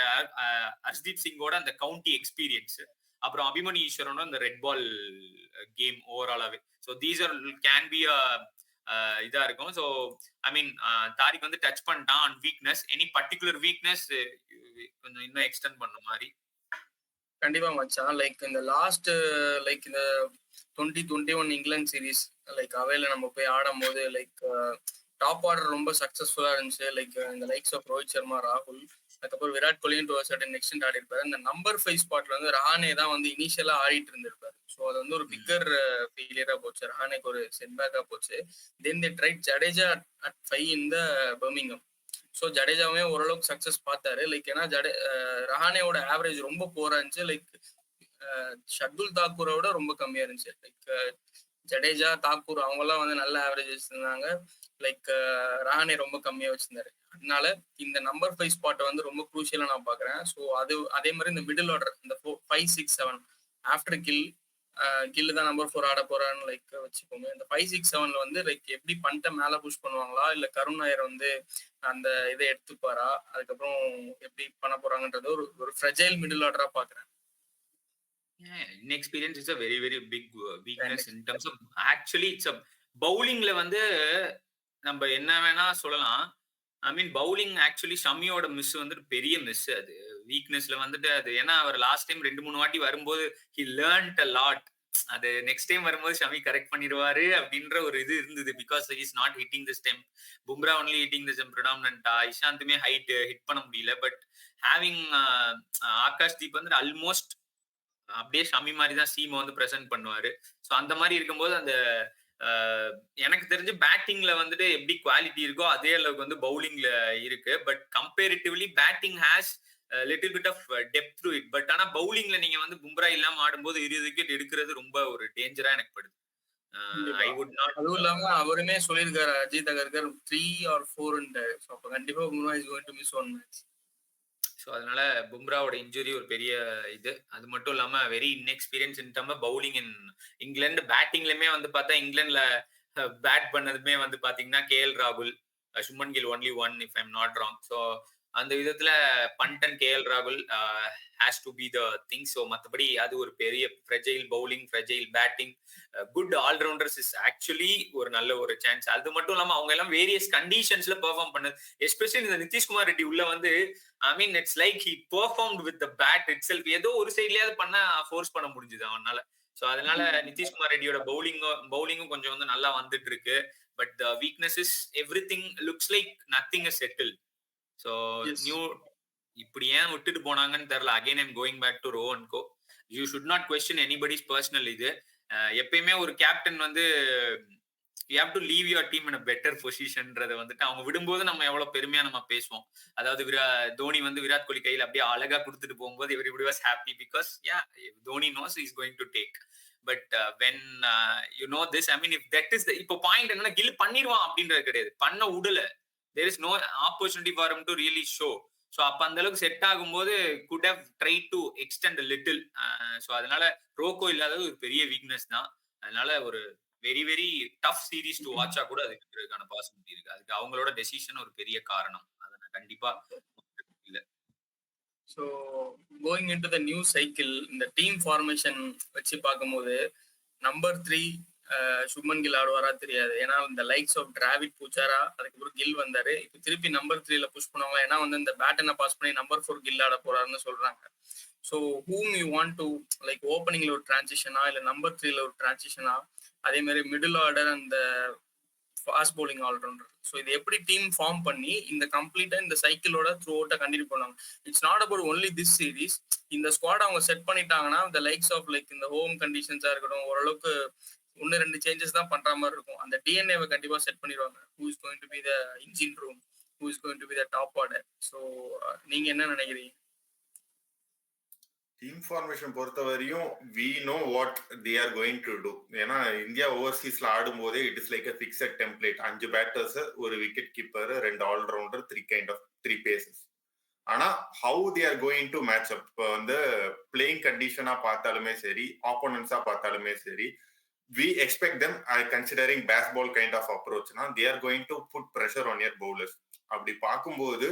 Speaker 2: Arshdeep Singh ஓட அந்த கவுண்டி எக்ஸ்பீரியன்ஸ், அப்புறம் அபிமன்யு ஈஸ்வரனோட அந்த ரெட் பால் கேம் ஓவராலாவே. So these are can be இதா இருக்கும். ஸோ ஐ மீன் தாரிக் வந்து டச் பண்ணிட்டான் on weakness. Any particular weakness கொஞ்சம் இன்னும் எக்ஸ்டெண்ட் பண்ண மாதிரி?
Speaker 3: கண்டிப்பா மச்சான். லைக் இந்த லாஸ்ட் லைக் இந்த 2021 இங்கிலாந்து சீரீஸ் லைக் அவையில நம்ம போய் ஆடும் போது லைக் டாப் ஆர்டர் ரொம்ப சக்சஸ்ஃபுல்லா இருந்துச்சு. லைக் இந்த லைக்ஸ் ஆஃப் ரோஹித் சர்மா, ராகுல், அதுக்கப்புறம் விராட் கோலியும் டு சர்டன் எக்ஸ்டென்ட் ஆடி இருப்பாரு. இந்த நம்பர் 5 ஸ்பாட்ல வந்து ரஹானே தான் வந்து இனிஷியலா ஆடிட்டு இருந்திருப்பாரு. ஸோ அது வந்து ஒரு பிக்கர் ஃபெயிலியரா போச்சு, ரஹானேக்கு ஒரு செட்பேக்கா போச்சு. Then they tried Jadeja at 5 in the Birmingham. So ஜடேஜாவே ஓரளவுக்கு சக்சஸ் பார்த்தாரு. லைக் ஏன்னா ரஹானேவோட ஆவரேஜ் ரொம்ப போரா இருந்துச்சு. லைக் ஷர்துல் தாக்கூரோட ரொம்ப கம்மியா இருந்துச்சு. லைக் ஜடேஜா, தாக்கூர் அவங்கெல்லாம் வந்து நல்ல ஆவரேஜ் வச்சிருந்தாங்க. லைக் ரஹானே ரொம்ப கம்மியா வச்சிருந்தாரு. அதனால இந்த நம்பர் 5 ஸ்பாட்டை வந்து ரொம்ப குரூஷியலா நான் பாக்குறேன். ஸோ அதே மாதிரி இந்த மிடில் ஆர்டர் இந்த 5, 6, 7 ஆஃப்டர் கில் தான் நம்பர் 4 ஆட போறான்னு லைக் வச்சுக்கோங்க. இந்த 5, 6, 7ல வந்து லைக் எப்படி பண்ணிட்ட மேல புஷ் பண்ணுவாங்களா, இல்ல கருண் நாயர் வந்து அந்த இதை எடுத்துப்பாரா, அதுக்கப்புறம் எப்படி பண்ண போறாங்கன்றது ஒரு ஃப்ரெஜைல் மிடில் ஆர்டரா பாக்குறேன்.
Speaker 2: Inexperience is a very very big weakness in terms of actually it's a bowlingல வந்து நம்ம என்ன வேணா சொல்லலாம். ஐ மீன் பவுலிங் ஆக்சுவலி ஷமியோட மிஸ் வந்துட்டு பெரிய மிஸ். அது வீக்னஸ்ல வந்துட்டு அது ஏன்னா அவர் லாஸ்ட் டைம் 2-3 வாட்டி வரும்போது he learnt a lot. அது நெக்ஸ்ட் டைம் வரும்போது ஷமி கரெக்ட் பண்ணிடுவாரு அப்படின்ற ஒரு இது இருந்தது. Because he is not hitting the stump. Bumrah only hitting the stump predominant-ஆ. இஷாந்துமே ஹைட் ஹிட் பண்ண முடியல. பட் ஹேவிங் ஆகாஷ் தீப் வந்து ஆல்மோஸ்ட் அப்படியே ஷமி மாதிரி தான் சீமை வந்து பிரசன்ட் பண்ணுவாரு. ஸோ அந்த மாதிரி இருக்கும்போது அந்த எனக்கு தெரிஞ்சு பேட்டிங்ல வந்துட்டு எப்படி குவாலிட்டி இருக்கோ அதே அளவுக்கு வந்து பவுலிங்ல இருக்கு. But comparatively batting has little bit of depth to it. But ஆனா பவுலிங்ல நீங்க வந்து பும்ரா இல்லாம ஆடும்போது 20 விக்கெட் எடுக்கிறது ரொம்ப ஒரு டேஞ்சரா எனக்கு படுது. I would not.
Speaker 3: அதுவும் இல்லாம அவருமே சொல்லியிருக்காரு அஜித் அகர்கர் 3 or 4 ஸோ அப்ப கண்டிப்பா Bumrah is going to miss one match.
Speaker 2: So அதனால பும்ராவோட இன்ஜுரி ஒரு பெரிய இது. அது மட்டும் இல்லாம very inexperience in term of bowling in England. பேட்டிங்லயுமே வந்து பார்த்தா இங்கிலாந்துல பேட் பண்ணதுமே வந்து பாத்தீங்கன்னா கேஎல் ராகுல், Shubman Gill only one if I'm not wrong. So அந்த விதத்துல பண்டன் கேஎல் ராகுல் has to be the thing. So மற்றபடி அது ஒரு பெரிய fragile bowling, fragile batting, good all rounders is actually ஒரு நல்ல ஒரு சான்ஸ். அது மட்டும் இல்லாம அவங்க எல்லாம் வேரியஸ் கண்டிஷன்ஸ்ல பெர்ஃபார்ம் பண்ணது. எஸ்பெஷலி இந்த நிதிஷ்குமார் ரெட்டி உள்ள வந்து I mean it's like he performed with the bat itself. ஏதோ ஒரு சைட்லயாவது பண்ண ஃபோர்ஸ் பண்ண முடிஞ்சுது அவனால. ஸோ அதனால நிதிஷ்குமார் ரெட்டியோட பவுலிங்கும் கொஞ்சம் வந்து நல்லா வந்துட்டு இருக்கு. But the weakness is everything looks like nothing is settle. So new இப்படி ஏன் விட்டுட்டு போனாங்கன்னு தெரியல. Again I'm going back to Ro and Ko. You should not question anybody's personal இது. எப்பயுமே ஒரு கேப்டன் வந்து you have to leave your team in a better பொசிஷன்றதை வந்துட்டு அவங்க விடும்போது நம்ம எவ்வளவு பெருமையா நம்ம பேசுவோம். அதாவது தோனி வந்து விராட் கோலி கையில் அப்படியே அழகா கொடுத்துட்டு போகும்போது everybody was happy because Dhoni knows is going to take. But when you know this I mean if that is இப்போ பாயிண்ட் என்னன்னா கில் பண்ணிடுவான் அப்படின்றது கிடையாது, பண்ண உடல. there is no opportunity for him to really show. So அப்ப அந்த அளவுக்கு செட் ஆகும்போது could have tried to extend a little. So அதனால ரோக்கோ இல்லாதது ஒரு பெரிய வீக்னஸ் தான். அதனால ஒரு very very tough series to வாட்சா கூட அதுக்கு இருக்கிறதுக்கான பாசிபிலிட்டி இருக்கு. அதுக்கு அவங்களோட டெசிஷன் ஒரு பெரிய காரணம். அதை நான் கண்டிப்பா இல்ல.
Speaker 3: So going into the new cycle இந்த டீம் ஃபார்மேஷன் வச்சு பார்க்கும்போது நம்பர் 3 சுப்மன் கில் ஆடுவாரா தெரியாது. ஏன்னா இந்த லைக்ஸ் ஆஃப் டிராவிட் பூச்சாரா, அதுக்கப்புறம் கில் வந்தாரு. இப்போ திருப்பி நம்பர் 3ல புஷ் பண்ணுவாங்க. ஏன்னா வந்து இந்த பேட்டனை பாஸ் பண்ணி நம்பர் 4 கில் ஆட போறாருன்னு சொல்றாங்க. So whom you want to like ஓப்பனிங்ல ஒரு டிரான்சிஷனா இல்லை நம்பர் 3ல ஒரு டிரான்சிஷனா, அதே மாதிரி மிடில் ஆர்டர் அந்த ஃபாஸ்ட் பவுலிங் ஆல்ரவுண்டர். ஸோ இது எப்படி டீம் ஃபார்ம் பண்ணி இந்த கம்ப்ளீட்டா இந்த சைக்கிளோட த்ரூ அவுட்டா கண்டினியூ பண்ணுவாங்க. It's not about only this series. இந்த ஸ்குவாட் அவங்க செட் பண்ணிட்டாங்கன்னா இந்த லைக்ஸ் ஆஃப் லைக் இந்த ஹோம் கண்டிஷன்ஸா இருக்கட்டும், ஓரளவுக்கு 1-2 சேஞ்சஸ் தான் பண்ற மாதிரி இருக்கும். அந்த டிஎன்ஏவை கண்டிப்பா செட் பண்ணிடுவாங்க. Who is going to be the engine room, who is going to be the top order. So நீங்க என்ன நினைக்கிறீங்க?
Speaker 4: டீம் ஃபார்மேஷன் பொறுத்தவரையும் we know what they are going to do. ஏன்னா இந்தியா ஓவர்சீஸ்ல ஆடும் போதே it is like a fixed template. 5 batters, ஒரு wicket keeper, 2 allrounder, 3 paces. ஆனா how they are going to match up வந்து பிளேயிங் கண்டிஷனா பார்த்தாலுமே சரி, ஆப்போனன்ஸா பார்த்தாலுமே சரி, we expect them, considering baseball kind of approach na, they are going to put pressure on your bowlers. அப்படி பார்க்கும்போது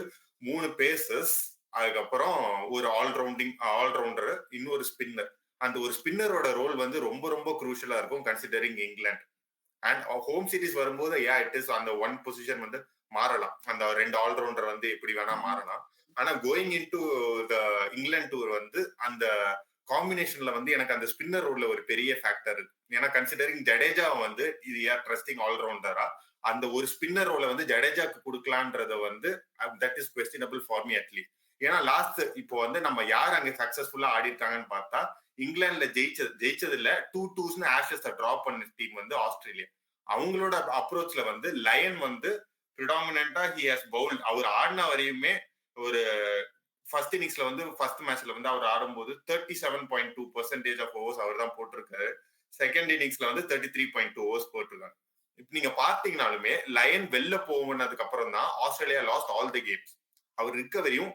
Speaker 4: 3 bases, அதுக்கப்புறம் ஒரு ஆல்ரவுண்டர், இன்னொரு ஸ்பின்னர். அந்த ஒரு ஸ்பின்னரோட ரோல் வந்து ரொம்ப ரொம்ப குரூஷியலா இருக்கும் considering England. And home series வரும்போது இட் இஸ் அந்த 1 பொசிஷன் வந்து மாறலாம். அந்த 2 ஆல்ரவுண்டர் வந்து எப்படி வேணா மாறலாம். ஆனா going in to the England tour வந்து அந்த காம்பினேஷன்ல வந்து எனக்கு அந்த ஸ்பின்னர் ரோல்ல ஒரு பெரிய ஃபேக்டர் இருக்கு. ஏன்னா கன்சிடரிங் ஜடேஜா வந்து இது யார் ட்ரஸ்டிங் ஆல்ரவுண்டரா, அந்த ஒரு ஸ்பின்னர் ரோல வந்து ஜடேஜாக்கு கொடுக்கலான்றத வந்து that is questionable for me at least. ஏன்னா லாஸ்ட் இப்போ வந்து நம்ம யார் அங்க சக்சஸ்ஃபுல்லா ஆடி இருக்காங்கன்னு பார்த்தா, இங்கிலாந்துல ஜெயிச்சது இல்ல 2-2 ஆஷஸ் டிராப் பண்ண டீம் வந்து ஆஸ்திரேலியா. அவங்களோட அப்ரோச்ல வந்து லயன் வந்து ப்ரிடாமினன்டா ஹி ஹஸ் பவுல்ட். அவர் ஆடின வரையுமே ஒரு ஃபர்ஸ்ட் இன்னிங்ஸ்ல வந்து ஃபர்ஸ்ட் மேட்ச்ல வந்து அவர் ஆடும்போது 37.2% ஆஃப் ஓவர்ஸ் அவர் தான் போட்டிருக்காரு. செகண்ட் இன்னிங்ஸ்ல வந்து 33.2 ஓவர்ஸ் போட்டிருக்காங்க. இப்ப நீங்க பாத்தீங்கன்னாலுமே லயன் வெளில போனதுக்கு அப்புறம் தான் Australia lost all the games. அவர் ரிகவரியும்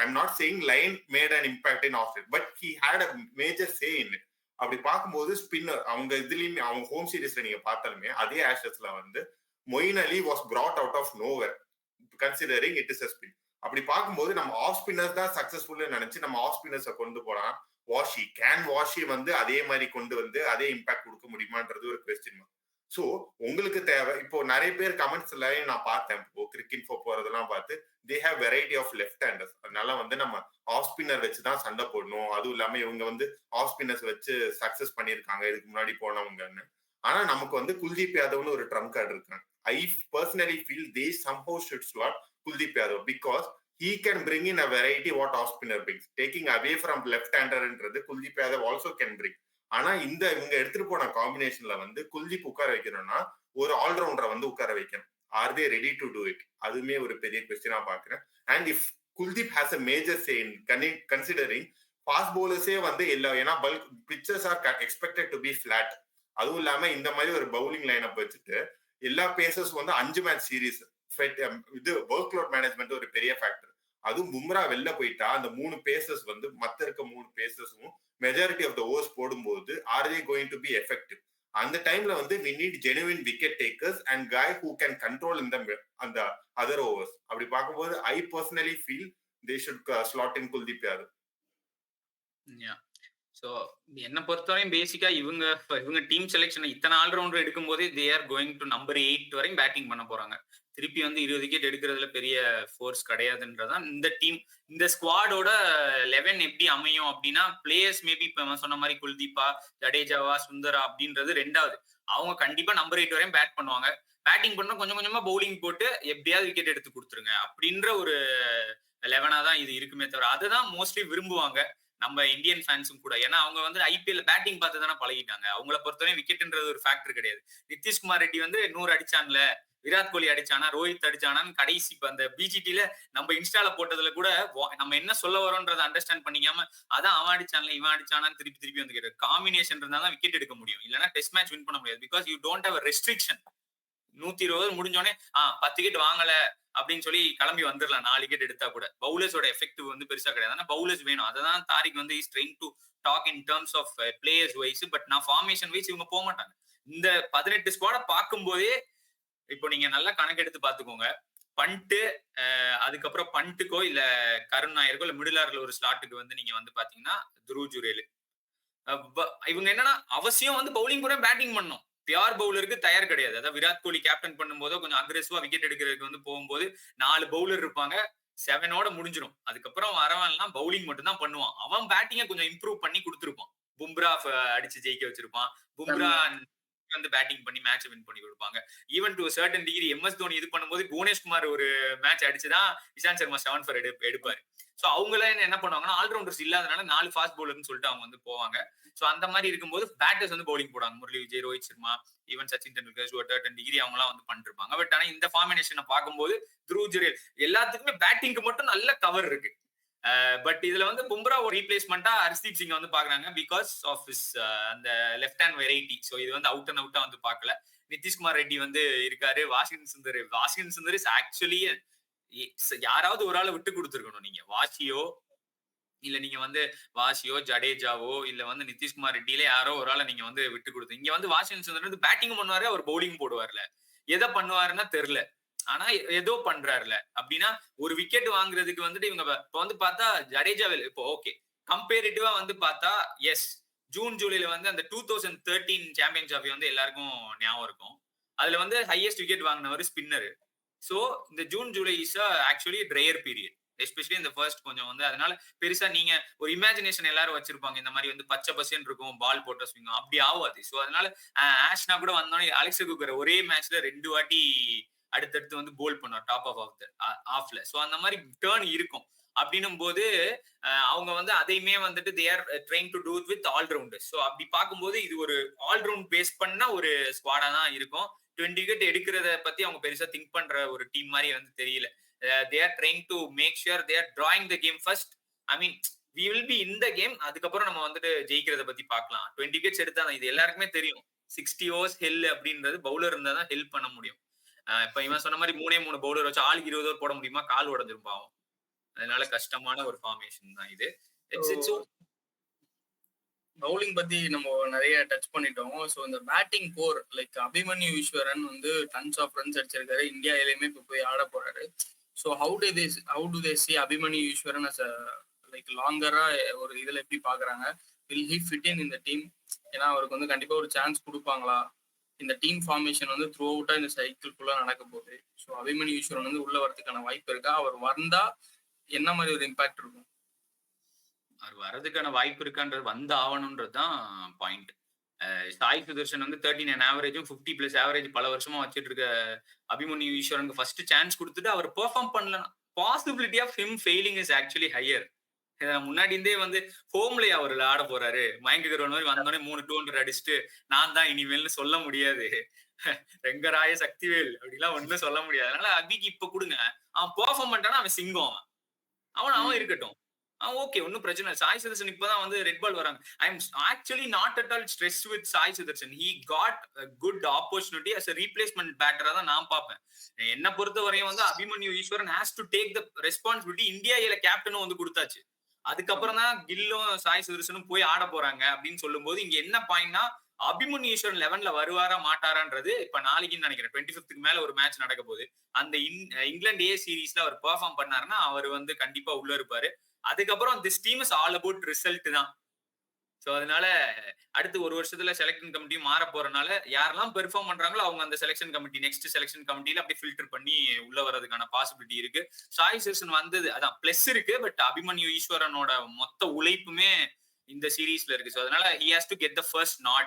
Speaker 4: I'm not saying Lyon made an impact in Australia, but he had a major say in it. அப்படி பார்க்கும்போது ஸ்பின்னர் அவங்க இதுலயுமே அவங்க ஹோம் சீரீஸ்ல நீங்க பார்த்தாலுமே அதே ஆஷஸ்ல வந்து Moeen Ali was brought out of nowhere considering it is a spin. அப்படி பார்க்கும்போது நம்ம ஆஃப் ஸ்பின்னர்ஸ் தான் சக்சஸ்ஃபுல் நினைச்சு நம்ம ஆஃப் ஸ்பின்னர்ஸை கொண்டு போனா வாஷி வந்து அதே மாதிரி கொண்டு வந்து அதே இம்பாக்ட் கொடுக்க முடியுமான்றது ஒரு கொஸ்டின் மார்க். ஸோ உங்களுக்கு தேவை. இப்போ நிறைய பேர் கமெண்ட்ஸ்ல நான் பார்த்தேன், இப்போ கிரிக்கெட் போறதெல்லாம் பார்த்து they have variety of left handers, அதனால வந்து நம்ம ஆஃப் ஸ்பின்னர் வச்சு தான் சண்டை போடணும். அதுவும் இல்லாம இவங்க வந்து ஆஃப் ஸ்பின்னர்ஸ் வச்சு சக்சஸ் பண்ணியிருக்காங்க இதுக்கு முன்னாடி போனவங்கன்னு. ஆனா நமக்கு வந்து குல்தீப் யாதவ்னு ஒரு ட்ரம்ப் கார்டு இருக்காங்க. I personally feel they somehow should slot Kuldeep Yadav because he can bring in a variety what off spinner brings. Taking away from left hander என்றது Kuldeep Yadav also can bring. ஆனா இந்த இவங்க எடுத்துட்டு போன காம்பினேஷன்ல வந்து குல்தீப் உட்கார வைக்கணும்னா ஒரு ஆல்ரவுண்டரை வந்து உட்கார வைக்கணும். Are they ready to do it? அதுவுமே ஒரு பெரிய கொஸ்டினா பாக்குறேன். And if Kuldeep has a major say in considering fast பவுலர்ஸே வந்து எல்லா, ஏன்னா bulk pitchers are expected to be flat. அதுவும் இல்லாம இந்த மாதிரி ஒரு பவுலிங் லைனப் வச்சுட்டு எல்லா பேசர்ஸ் வந்து 5 மேட்ச் சீரீஸ் இது ஒர்க் லோட் மேனேஜ்மெண்ட் ஒரு பெரிய ஃபேக்டர். அதுவும் பும்ரா வெளில போயிட்டா அந்த 3 பேசர்ஸ் வந்து மத்த இருக்க 3 பேசர்ஸும் மெஜாரிட்டி ஆஃப் த ஓவர்ஸ் போடும்போது are they going to be effective? அந்த டைம்ல வந்து we need genuine wicket takers and guy who can control in the other overs. அப்படி பார்க்கும்போது I personally feel they should slot in Kuldeep Yadav.
Speaker 2: So என்ன பொறுத்தவரையும் பேசிக்கா இவங்க டீம் செலெக்ஷன் இத்தனை ஆல்ரவுண்டர் எடுக்கும் போதே தே ஆர் கோயிங் டு நம்பர் 8 வரையும் பேட்டிங் பண்ண போறாங்க. திருப்பி வந்து 20 விக்கெட் எடுக்கிறதுல பெரிய ஃபோர்ஸ் கிடையாதுன்றதான் இந்த டீம். இந்த ஸ்குவாடோட 11 எப்படி அமையும் அப்படின்னா, பிளேயர்ஸ் மேபி இப்ப சொன்ன மாதிரி குல்தீப்பா, ஜடேஜாவா, சுந்தரா அப்படின்றது ரெண்டாவது. அவங்க கண்டிப்பா நம்பர் 8 வரையும் பேட் பண்ணுவாங்க. பேட்டிங் பண்ண கொஞ்சம் கொஞ்சமா பவுலிங் போட்டு எப்படியாவது விக்கெட் எடுத்து கொடுத்துருங்க அப்படின்ற ஒரு 11ஆ தான் இது இருக்குமே தவிர, அதுதான் மோஸ்ட்லி விரும்புவாங்க நம்ம இந்தியன் ஃபேன்ஸும் கூட. ஏன்னா அவங்க வந்து ஐபிஎல் பேட்டிங் பார்த்து தானே பழகிட்டாங்க. அவங்கள பொறுத்தவரை விக்கெட்ன்றது ஒரு ஃபேக்டர் கிடையாது. நிதிஷ்குமார் ரெட்டி வந்து 100 அடிச்சான்ல, விராட் கோலி அடிச்சானா, ரோஹித் அடிச்சானான்னு கடைசி அந்த பிஜிடில நம்ம இன்ஸ்டால போட்டதுல கூட நம்ம என்ன சொல்ல வரோன்றதை அண்டர்ஸ்டாண்ட் பண்ணிக்காம அதான் அவன் அடிச்சான்ல இவன் அடிச்சானான்னு திருப்பி வந்து கேட்டு காம்பினேஷன் இருந்தாதான் விக்கெட் எடுக்க முடியும். இல்லைன்னா டெஸ்ட் மேட்ச் வின் பண்ண முடியாது. Because you don't have restriction. 120 முடிஞ்சோடனே 10 விக்கெட் வாங்கல அப்படின்னு சொல்லி கிளம்பி வந்துடலாம். 4 விக்கெட் எடுத்தா கூட பவுலர்ஸோட எஃபெக்டிவ் வந்து பெருசா கிடையாது. ஆனா பவுலர்ஸ் வேணும். அதான் தாரிக் வந்து is trying to talk in terms of players wise. But நான் ஃபார்மேஷன் வைஸ் இவங்க போக மாட்டாங்க. இந்த 18 ஸ்குவாட பார்க்கும் போதே இப்போ நீங்க நல்லா கணக்கெடுத்து பாத்துக்கோங்க. பண்ட்டு அதுக்கப்புறம் பண்ட்டுக்கோ இல்ல கருண் நாயருக்கோ இல்ல மிடில் ஆர்டர்ல ஒரு ஸ்லாட்டுக்கு வந்து நீங்க வந்து பாத்தீங்கன்னா துருவ் ஜுரேல். இவங்க என்னன்னா அவசியம் வந்து பவுலிங் கூட பேட்டிங் பண்ணும். பியூர் பவுலருக்கு தயார் கிடையாது. அதாவது விராட் கோலி கேப்டன் பண்ணும்போதோ கொஞ்சம் அக்ரெசிவா விக்கெட் எடுக்கிறதுக்கு வந்து போகும்போது 4 பவுலர் இருப்பாங்க, 7ஓட முடிஞ்சிடும். அதுக்கப்புறம் வரவன்லாம் பவுலிங் மட்டும் தான் பண்ணுவான். அவன் பேட்டிங்கை கொஞ்சம் இம்ப்ரூவ் பண்ணி கொடுத்துருப்பான். பும்ரா அடிச்சு ஜெயிக்க வச்சிருப்பான். பும்ரா வந்து பேட்டிங் பண்ணி மேட்ச் வின் பண்ணி கொடுப்பாங்க. Even to certain degree MS Dhoni இது பண்ணும்போது புவனேஷ்குமார் ஒரு மேட்ச் அடிச்சுதான் இஷாந்த் சர்மா 7 for எடுப்பாரு. சோ அவங்கள என்ன பண்ணுவாங்கன்னா ஆல்ரவுண்டர்ஸ் இல்லாதனால 4 ஃபாஸ்ட் பவுலர்னு சொல்லிட்டு அவங்க வந்து போவாங்க. சோ அந்த மாதிரி இருக்கும்போது பேட்டர்ஸ் வந்து பவுலிங் போடுவாங்க. முரளி விஜய், ரோஹித் சர்மா, ஈவன் சச்சின் டெண்டுல்கர் ஒரு 10 டிகிரி அவங்க எல்லாம் வந்து பண்ணிருப்பாங்க. பட் ஆனா இந்த ஃபார்மேஷனை பார்க்கும்போது த்ரூ ஜுரேல் எல்லாத்துக்குமே பேட்டிங்க்கு மட்டும் நல்ல கவர் இருக்கு. பட் இதுல வந்து பும்ரா ஒரு ரீப்ளேஸ்மெண்டா ஹர்ஷ்தீப் சிங் வந்து பாக்குறாங்க பிகாஸ் ஆஃப் ஹிஸ் அந்த லெஃப்ட் ஹேண்ட் வெரைட்டி. சோ இது வந்து அவுட் அண்ட் அவுட்டா வந்து பாக்கல. நிதிஷ்குமார் ரெட்டி வந்து இருக்காரு. வாஷிங்டன் சுந்தர் இஸ் ஆக்சுவலி யாராவது ஒரு ஆளை விட்டு கொடுத்துருக்கணும். நீங்க வாஷியோ ஜடேஜாவோ இல்ல வந்து நிதிஷ்குமார் ரெட்டியில யாரோ ஒரு ஆளை நீங்க வந்து விட்டு கொடுத்து இங்க வந்து வாஷிங்டன் சுந்தர் வந்து பேட்டிங் பண்ணுவாரு, அவர் பவுலிங் போடுவார்ல. எதை பண்ணுவாருன்னா தெரியல. ஆனா ஏதோ பண்றாருல அப்படின்னா ஒரு விக்கெட் வாங்குறதுக்கு வந்துட்டு இவங்க இப்ப வந்து பார்த்தா ஜடேஜா இப்போ ஓகே கம்பேரிட்டிவா வந்து பார்த்தா எஸ் ஜூன் ஜூலைல வந்து அந்த 2013 சாம்பியன் டிராஃபி வந்து எல்லாருக்கும் ஞாபகம் இருக்கும். அதுல வந்து ஹையஸ்ட் விக்கெட் வாங்கினவர் ஸ்பின்னர். சோ இந்த June July is actually dryer period, especially இந்த ஃபர்ஸ்ட் கொஞ்சம் வந்து அதனால பெருசா நீங்க ஒரு இமேஜினேஷன் எல்லாரும் வச்சிருப்பாங்க. இந்த மாதிரி வந்து பச்சை பசேன்னு இருக்கும் பால் போட்ட ஸ்விங், அப்படி ஆகாது. சோ அதனால ஆஷ்னா கூட வந்தோடனே அலெக்ஸ் குக்கர் ஒரே மேட்ச்ல 2 வாட்டி அடுத்தடுத்து வந்து போல் பண்ணுவார் டாப் ஆஃப்ல. சோ அந்த மாதிரி டேர்ன் இருக்கும். அப்படின்னும் போது அவங்க வந்து அதையுமே வந்துட்டு they are trying to do with allrounders. So அப்படி பார்க்கும்போது இது ஒரு ஆல்ரவுண்ட் பேஸ் பண்ண ஒரு ஸ்குவாடா தான் இருக்கும். 20 விக்கெட் எடுக்கிறத பத்தி அவங்க பெருசா திங்க் பண்ற ஒரு டீம் மாதிரி வந்து தெரியல. They are trying to make sure they are drawing the game first. I mean we will be in the game, அதுக்கப்புறம் நம்ம வந்துட்டு ஜெயிக்கிறத பத்தி பார்க்கலாம். 20 விக்கெட்ஸ் எடுத்தா இது எல்லாருக்குமே தெரியும். 60 ஓவர்ஸ் ஹெல் அப்படின்றது பவுலர் இருந்தா தான் ஹெல்ப் பண்ண முடியும். இப்ப இவன் சொன்ன மாதிரி 3 பவுலர் வச்சு ஆளுக்கு 20 ஓவர் போட முடியுமா? கால் உடஞ்சிரும் பாவம். அதனால கஷ்டமான ஒரு ஃபார்மேஷன் தான் இது.
Speaker 3: பவுலிங் பத்தி நம்ம நிறைய டச் பண்ணிட்டோம். ஸோ இந்த பேட்டிங் கோர் லைக் அபிமன்யு ஈஸ்வரன் வந்து டன்ஸ் ஆஃப் ரன்ஸ் அடிச்சிருக்காரு. இந்தியாவிலுமே இப்போ போய் ஆட போறாரு. So how do they see Abhimanyu Easwaran as like லாங்கரா ஒரு இதுல எப்படி பாக்குறாங்க? வில் ஹி ஃபிட் இன் இந்த டீம்? ஏன்னா அவருக்கு வந்து கண்டிப்பா ஒரு சான்ஸ் கொடுப்பாங்களா? இந்த டீம் ஃபார்மேஷன் வந்து த்ரூ அவுட்டா இந்த சைக்கிள்குள்ள நடக்க போகுது. ஸோ அபிமன்யு ஈஸ்வரன் வந்து உள்ள வரதுக்கான வாய்ப்பு இருக்கா? அவர் வந்தா என்ன மாதிரி ஒரு இம்பாக்ட் இருக்கும்?
Speaker 2: அவர் வர்றதுக்கான வாய்ப்பு இருக்கான்றது வந்து ஆகணும்ன்றதுதான் பாயிண்ட். சாய் சுதர்ஷன் வந்து 39 ஆவரேஜும் 50+ ஆவரேஜ் பல வருஷமா வச்சுட்டு இருக்க அபிமன்யு ஈஸ்வரனுக்கு ஃபர்ஸ்ட் சான்ஸ் கொடுத்துட்டு அவர் பெர்ஃபார்ம் பண்ணலாம். Possibility of him failing is actually higher. முன்னாடி இருந்தே வந்து ஹோம்ல அவர் ஆட போறாரு. மயங்க அகர்வால் மாதிரி வந்தோடனே 3 200 அடிச்சுட்டு நான் தான் இனிமேல்னு சொல்ல முடியாது. ரெங்கராய சக்திவேல் அப்படிலாம் ஒண்ணும் சொல்ல முடியாது. அதனால அபிக்கு இப்ப கொடுங்க. அவன் பெர்ஃபார்ம் பண்ணிட்டானா அவன் சிங்கம். அவன் இருக்கட்டும். ஓகே, ஒன்னும் பிரச்சனை இல்லை. சாய் சுதர்ஷன் இப்பதான் வந்து ரெட் பால் வராங்க. I am actually not at all stress with Sai Sudharshan. He got good opportunity as a replacement பேட்டரா தான் நான் பார்ப்பேன். என்ன பொறுத்த வரையும் வந்து Abhimanyu Easwaran has to take the responsibility. India ஏல கேப்டனும் வந்து கொடுத்தாச்சு. அதுக்கப்புறம் தான் கில்லும் சாய் சுதர்ஷனும் போய் ஆட போறாங்க அப்படின்னு சொல்லும் போது இங்க என்ன பாயிண்ட்னா அபிமன்யு ஈஸ்வரன் 11ல வருவாரா மாட்டாரான்றது இப்ப நாளைக்குன்னு நினைக்கிறேன். 25th மேல ஒரு மேட்ச் நடக்க போகுது. அந்த இங்கிலாந்து ஏ சீரீஸ்ல அவர் பெர்ஃபார்ம் பண்ணாருன்னா அவர் வந்து கண்டிப்பா உள்ள இருப்பாரு. அதுக்கப்புறம் this team is all about result தான். சோ அதனால அடுத்து ஒரு வருஷத்துல செலக்ஷன் கமிட்டி மாற போறதுனால யாரெல்லாம் பெர்ஃபார்ம் பண்றாங்களோ அவங்க அந்த செலக்ஷன் கமிட்டி நெக்ஸ்ட் செலக்ஷன் கமிட்டில அப்படி ஃபில்டர் பண்ணி உள்ள வரதுக்கான பாசிபிலிட்டி இருக்கு. சாய் சுதர்ஷன் வந்தது அதான் பிளஸ் இருக்கு. பட் அபிமன்யு ஈஸ்வரனோட மொத்த உழைப்புமே இந்த சீரீஸ்ல இருக்கு. சோ அதனால he has to get the first nod.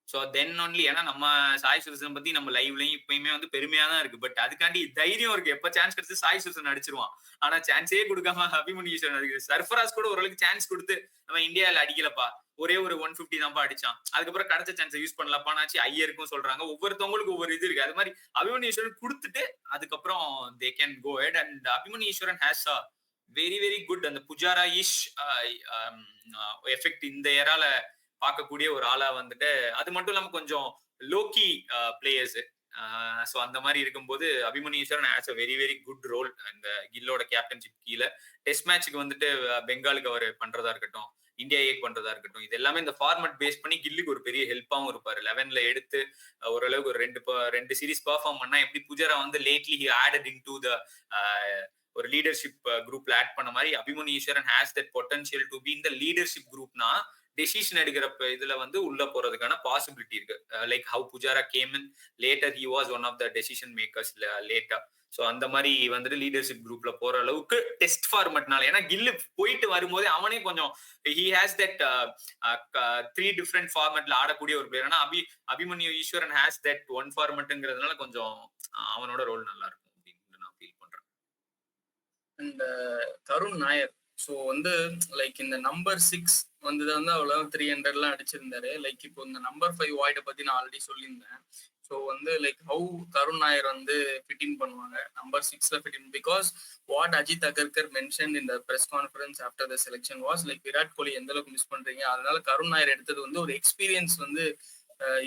Speaker 2: So then only ஏன்னா நம்ம சாய் சுதர்ஷன் பத்தி நம்ம லைவ்லயும் இப்பயுமே வந்து பெருமையா தான் இருக்கு. பட் அதுக்காண்டி தைரியம் இருக்கு. எப்ப சான்ஸ் கிடைச்சு சாய் சுதர்ஷன் அடிச்சிருவான். ஆனா சான்ஸே கொடுக்காம அபிமன்யு ஈஸ்வரன் அடிக்குது. சர்ஃபராஸ் கூட ஓரளவுக்கு சான்ஸ் கொடுத்து நம்ம இந்தியாவில அடிக்கலப்பா, ஒரே ஒரு 150 தான்ப்பா அடிச்சான். அதுக்கப்புறம் கிடைச்ச சான்ஸை யூஸ் பண்ணலப்பானாச்சு ஐயருக்கும் சொல்றாங்க. ஒவ்வொருத்தவங்களுக்கு ஒவ்வொரு இது இருக்கு. அது மாதிரி அபிமன்யு ஈஸ்வரன் கொடுத்துட்டு அதுக்கப்புறம் they can go head. And Abhimanyu Easwaran has a very very good அந்த புஜாரா இஷ் எஃபெக்ட் இந்த ஏரால பார்க்கக்கூடிய ஒரு ஆளா வந்துட்டு. அது மட்டும் இல்லாம கொஞ்சம் லோக்கி பிளேயர்ஸ். ஸோ அந்த மாதிரி இருக்கும்போது Abhimanyu Easwaran has a very very good role இந்த கில்லோட கேப்டன்ஷிப் கீழே. டெஸ்ட் மேட்சுக்கு வந்துட்டு பெங்காலுக்கு அவர் பண்றதா இருக்கட்டும், இந்தியா ஏக் பண்றதா இருக்கட்டும், இது எல்லாமே இந்த ஃபார்மட் பேஸ் பண்ணி கில்லுக்கு ஒரு பெரிய ஹெல்ப்பாவும் இருப்பாரு. 11ல எடுத்து ஓரளவுக்கு ஒரு ரெண்டு சீரீஸ் பெர்ஃபார்ம் பண்ணா எப்படி புஜாரா வந்து lately he added into the ஒரு லீடர்ஷிப் குரூப்ல ஆட் பண்ண மாதிரி Abhimanyu Easwaran has that potential to be in the leadership குரூப்னா டெசிஷன் எடுக்கிறப்ப இதுல வந்து உள்ள போறதுக்கான பாசிபிலிட்டி இருக்கு. Like how Pujara came in later, he was one of the decision makers லேட்டா. ஸோ அந்த மாதிரி வந்துட்டு லீடர்ஷிப் குரூப்ல போற அளவுக்கு டெஸ்ட் ஃபார்மட்னால, ஏன்னா கில்லு போயிட்டு வரும்போதே அவனே கொஞ்சம் ஹி ஹேஸ் தட் 3 டிஃப்ரெண்ட் ஃபார்மட்ல ஆடக்கூடிய ஒரு பிளேயர். ஆனா அபிமன்யு ஈஸ்வரன் ஹேஸ் தட் 1 ஃபார்மட்ங்கிறதுனால கொஞ்சம் அவனோட ரோல் நல்லா இருக்கும் அப்படின்னு நான் ஃபீல் பண்றேன்.
Speaker 3: அண்ட் கருண் நாயர் ஸோ வந்து லைக் இந்த நம்பர் 6 வந்தது வந்து அவ்வளோ 300 அடிச்சிருந்தாரு. லைக் இப்போ இந்த நம்பர் 5 வாய்டை பத்தி நான் ஆல்ரெடி சொல்லியிருந்தேன். ஸோ வந்து லைக் ஹவு கருண் நாயர் வந்து ஃபிட்டின் பண்ணுவாங்க நம்பர் 6ல fit in, because what Ajit Agarkar mention இந்த press conference after the selection was like Virat Kohli எந்த அளவுக்கு மிஸ் பண்றீங்க, அதனால கருண் நாயர் எடுத்தது வந்து ஒரு எக்ஸ்பீரியன்ஸ் வந்து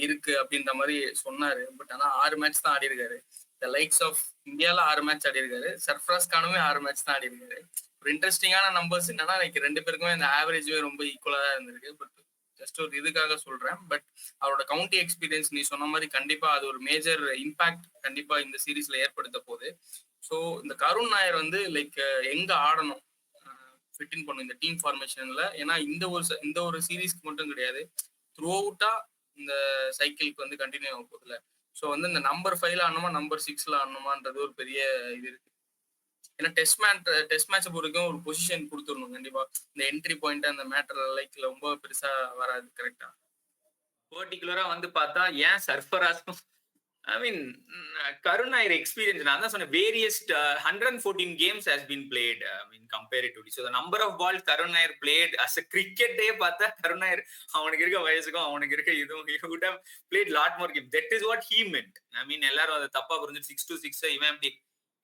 Speaker 3: இருக்கு அப்படின்ற மாதிரி சொன்னாரு. பட் ஆனால் 6 மேட்ச் தான் ஆடி இருக்காரு. த லைக்ஸ் ஆஃப் இந்தியாவில் 6 மேட்ச் ஆடி இருக்காரு. சர்ஃப்ராஸ் கானுமே 6 மேட்ச் தான் ஆடி இருக்காரு. ஒரு இன்ட்ரெஸ்டிங்கான நம்பர்ஸ் என்னன்னா லைக் 2 பேருக்குமே இந்த ஆவரேஜ்மே ரொம்ப ஈக்குவலா தான் இருந்திருக்கு. பட் ஜஸ்ட் ஒரு இதுக்காக சொல்றேன். பட் அவரோட கவுண்டி எக்ஸ்பீரியன்ஸ் நீ சொன்ன மாதிரி கண்டிப்பா அது ஒரு மேஜர் இம்பாக்ட் கண்டிப்பா இந்த சீரீஸ்ல ஏற்படுத்த போகுது. ஸோ இந்த கருண் நாயர் வந்து லைக் எங்க ஆடணும் ஃபிட்டின் பண்ணும் இந்த டீம் ஃபார்மேஷன்ல, ஏன்னா இந்த ஒரு சீரீஸ்க்கு மட்டும் கிடையாது, த்ரூ அவுட்டா இந்த சைக்கிளுக்கு வந்து கண்டினியூ ஆக போகுதுல. ஸோ வந்து இந்த நம்பர் 5ல ஆடணுமா நம்பர் 6ல ஆடணுமான்றது ஒரு பெரிய இது இருக்கு. ஏன்னா டெஸ்ட் மேட்ச் பொறுக்கும் ஒரு பொசிஷன் கொடுத்துடணும் கண்டிப்பா. இந்த என்ட்ரி பாயிண்ட் அந்த மேட்டர் லைக் ரொம்ப பெருசா வராது. கரெக்டா?
Speaker 2: பர்டிகுலரா வந்து பார்த்தா ஏன் சர்ஃபராஸும் ஐ மீன் கருண் நாயர் எக்ஸ்பீரியன்ஸ் நான் தான் சொன்னேன், various 114 games has been played I mean comparatively. So number of ball Karun Nair played as a கிரிக்கெட்டே பார்த்தா கருண் நாயர் அவனுக்கு இருக்க வயசுக்கும் அவனுக்கு இருக்க இதுவும் he would have played lot more games. That is what he meant. I mean எல்லாரும் அதை தப்பா புரிஞ்சு 6 to 6 இவன் அப்படி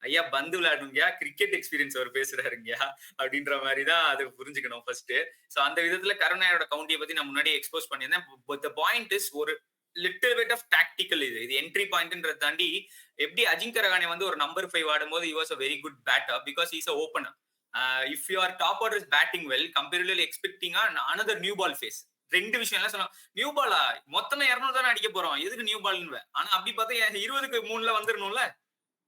Speaker 2: ஐயா பந்து விளையாடுங்கயா, கிரிக்கெட் எக்ஸ்பீரியன்ஸ் அவர் பேசுறாருங்கயா அப்படின்ற மாதிரி தான் அது புரிஞ்சுக்கணும் ஃபர்ஸ்ட். ஸோ அந்த விதத்துல கருண் நாயரோட கவுண்டியை பத்தி நான் முன்னாடி எக்ஸ்போஸ் பண்ணியிருந்தேன். பட் த பாயிண்ட் இஸ் ஒரு லிட்டில் பிட் ஆஃப் டாக்டிக்கல் இது என்ட்ரி பாயிண்ட்ன்றத தாண்டி எப்படி அஜிங்க ரஹானே வந்து ஒரு நம்பர் 5 ஆடும்போது he was a very good batter because he's a opener. If your top order is batting well, comparatively expecting another new ball phase. 2 விஷயம் எல்லாம் சொல்லலாம். நியூ பாலா மொத்தமே 200 தானே அடிக்க போறோம், எதுக்கு நியூ பால்னு. ஆனா அப்படி பார்த்தா 20க்கு 3ல வந்துடணும்ல.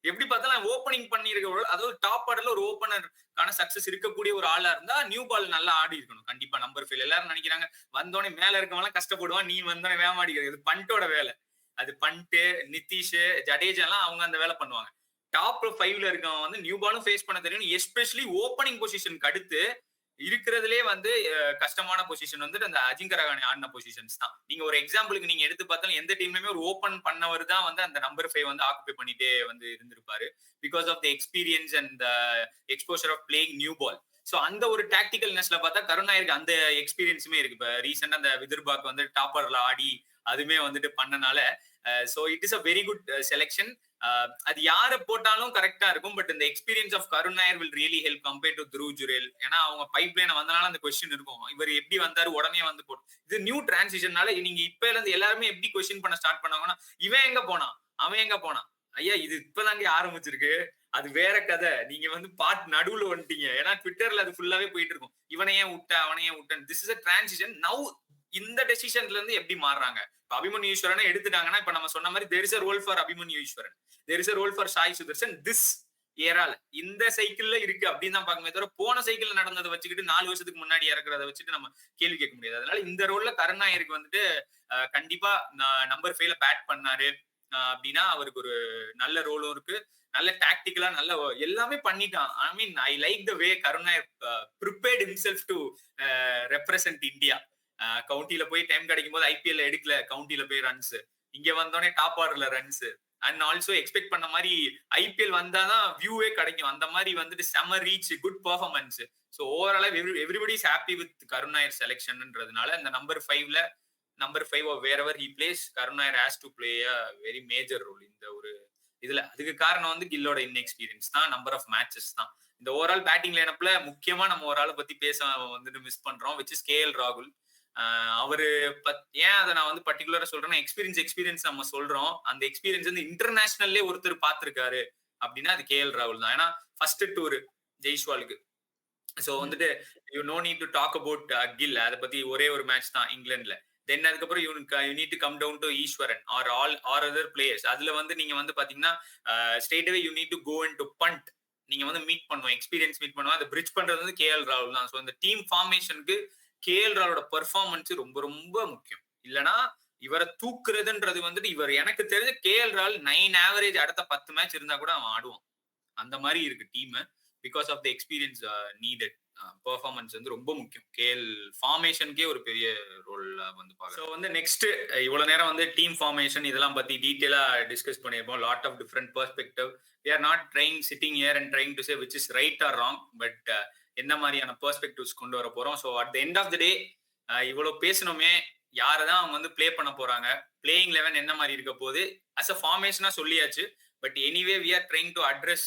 Speaker 2: எப்படி பார்த்தாலும் ஓப்பனிங் பண்ணிருக்க, அதாவது டாப் ஆர்டர்ல ஒரு ஓப்பனருக்கான சக்சஸ் இருக்கக்கூடிய ஒரு ஆளா இருந்தா நியூ பால் நல்லா ஆடி இருக்கணும் கண்டிப்பா. நம்பர் 5 எல்லாரும் நினைக்கிறாங்க வந்தோடனே மேல இருக்கவங்க கஷ்டப்படுவான், நீ வந்தோடனே வேமாடிக்கிறது. இது பண்டோட வேலை. அது பண்ட், நிதிஷ், ஜடேஜா எல்லாம் அவங்க அந்த வேலை பண்ணுவாங்க. டாப் 5ல இருக்கவங்க வந்து நியூ பாலும் ஃபேஸ் பண்ண தெரியும். எஸ்பெஷலி ஓப்பனிங் பொசிஷனுக்கு அடுத்து இருக்கிறதுலே வந்து கஷ்டமான பொசிஷன் வந்துட்டு அந்த அஜிங்க ரஹானே ஆடின பொசிஷன்ஸ் தான். நீங்க ஒரு எக்ஸாம்பிளுக்கு நீங்க எடுத்து பார்த்தாலும் எந்த டீம்லயுமே ஒரு ஓப்பன் பண்ணவர் தான் வந்து அந்த நம்பர் 5 வந்து ஆக்குபை பண்ணிட்டே வந்து இருந்திருப்பாரு, because of the experience and exposure of playing new ball. So அந்த ஒரு டாக்டிக்கல்னஸ்ல பார்த்தா கருண் நாயருக்கு அந்த எக்ஸ்பீரியன்ஸுமே இருக்கு. இப்போ ரீசெண்டா அந்த விதர்பாக் வந்து டாப்பர்ல ஆடி அதுமே வந்துட்டு பண்ணனால so it is a very good selection. அது யாரை போட்டாலும் கரெக்டா இருக்கும். பட் இந்த experience of Karun Nair will really help compare to Dhruv Jurel. ஏன்னா அவங்க பைப் லைன் வந்தனால அந்த கொஸ்டின் இருக்கும், இவர் எப்படி வந்தாரு உடனே வந்து போடும். இது நியூ டிரான்சிஷன்னால நீங்க இப்ப இருந்து எல்லாருமே எப்படி கொஸ்டின் பண்ண ஸ்டார்ட் பண்ணாங்கன்னா இவன் எங்க போனான் அவன் எங்க போனான். ஐயா இது இப்பதாங்க ஆரம்பிச்சிருக்கு, அது வேற கதை. நீங்க வந்து நடுவுல வந்துட்டீங்க. ஏன்னா ட்விட்டர்ல அது ஃபுல்லாவே போயிட்டு இருக்கும், இவனையே விட்ட அவனையே written. This is a transition. Now இந்த டெசிஷன்ல இருந்து எப்படி மாறுறாங்க. அபிமன்யு ஈஸ்வரனை எடுத்துட்டாங்கன்னா இப்ப நம்ம சொன்ன மாதிரி there is a role for Abhimanyu Easwaran, there is a role for Sai Sudharsan. This ஏரால இந்த சைக்கிள்ல இருக்கு அப்படின்னு தான் பார்க்கவே தவிர போன சைக்கிள்ல நடந்ததை வச்சுக்கிட்டு 4 வருஷத்துக்கு முன்னாடி இறக்குறத வச்சுட்டு நம்ம கேள்வி கேட்க முடியாது. அதனால இந்த ரோல்ல கருண் நாயருக்கு வந்துட்டு கண்டிப்பா நம்பர் 5ல பேட் பண்ணாரு அப்படின்னா அவருக்கு ஒரு நல்ல ரோலும் இருக்கு, நல்ல டாக்டிக்கலா நல்ல எல்லாமே பண்ணிட்டான். I mean I like the way Karun Nair prepared himself to represent India. கவுண்டில போய் டைம் கிடைக்கும் போது ஐபிஎல் எடுக்கல, கவுண்டில போய் ரன்ஸ், இங்க வந்தோடனே டாப் ஆர்டர்ல ரன்ஸ். அண்ட் ஆல்சோ எக்ஸ்பெக்ட் பண்ண மாதிரி ஐபிஎல் வந்தாதான் வியூவே கிடைக்கும், அந்த மாதிரி வந்துட்டு செம ரீச், குட் பெர்ஃபார்மன்ஸ். ஸோ ஓவராலா everybody is happy with Karun Nair செலெக்ஷன்ன்றதுனால இந்த number 5 wherever he plays Karun Nair has to play a very major role இந்த ஒரு இதுல. அதுக்கு காரணம் வந்து கில்லோட இன்எக்ஸ்பீரியன்ஸ் தான், நம்பர் ஆஃப் மேட்சஸ் தான். இந்த ஓவரால் பேட்டிங் லைனப்ல முக்கியமா நம்ம ஒரு ஆளை பத்தி பேச வந்துட்டு மிஸ் பண்றோம், விச் இஸ் கேஎல் ராகுல். அவரு ஏன் அதை நான் வந்து பர்டிகுலரா சொல்றேன்னா எக்ஸ்பீரியன்ஸ் நம்ம சொல்றோம், அந்த எக்ஸ்பீரியன்ஸ் வந்து இன்டர்நேஷனல்லே ஒருத்தர் பார்த்திருக்காரு அப்படின்னா அது கேஎல் ராகுல் தான். ஏன்னா ஃபர்ஸ்ட் டூர் ஜெய்ஸ்வாலுக்கு. ஸோ வந்துட்டு you know need to talk about Gill, அதை பத்தி ஒரே ஒரு மேட்ச் தான் இங்கிலாந்துல. தென் அதுக்கப்புறம் you need to come down to Easwaran or other players. அதுல வந்து நீங்க வந்து பாத்தீங்கன்னா straight away you need to go in to Pant. நீங்க வந்து மீட் பண்ணுவோம், எக்ஸ்பீரியன்ஸ் மீட் பண்ணுவோம், அதை பிரிட்ஜ் பண்றது வந்து கேஎல் ராகுல் தான். ஸோ இந்த டீம் ஃபார்மேஷனுக்கு கேஎல் ராகுலோட பெர்ஃபார்மன்ஸ் ரொம்ப ரொம்ப முக்கியம். இல்லனா இவரை தூக்குறதுன்றது வந்துட்டு இவர் எனக்கு தெரிஞ்ச கேஎல் ராகுல் 9 ஆவரேஜ் அடுத்த 10 மேட்ச் இருந்தா கூட அவன் ஆடுவான். அந்த மாதிரி இருக்கு team. Because of the experience needed. Performance வந்து ரொம்ப முக்கியம். கேஎல் ஃபார்மேஷனுக்கே ஒரு பெரிய ரோல் வந்து பார்க்கலாம். ஸோ வந்து நெக்ஸ்ட் இவ்வளவு நேரம் வந்து டீம் ஃபார்மேஷன் இதெல்லாம் பத்தி டீட்டெயிலா டிஸ்கஸ் பண்ணியிருப்போம். Lot of different perspective. we are not trying sitting here and trying to say which is right or wrong, but என்ன மாதிரியான பெர்ஸ்பெக்டிவ்ஸ் கொண்டு வர போறோம். So at the end of the day இவ்வளவு பேசணுமே, யாரதான் அவங்க வந்து பிளே பண்ண போறாங்க, பிளேயிங் 11 என்ன மாதிரி இருக்க போகுது, அஸ் அ ஃபார்மேஷனா சொல்லியாச்சு. But anyway we are trying to address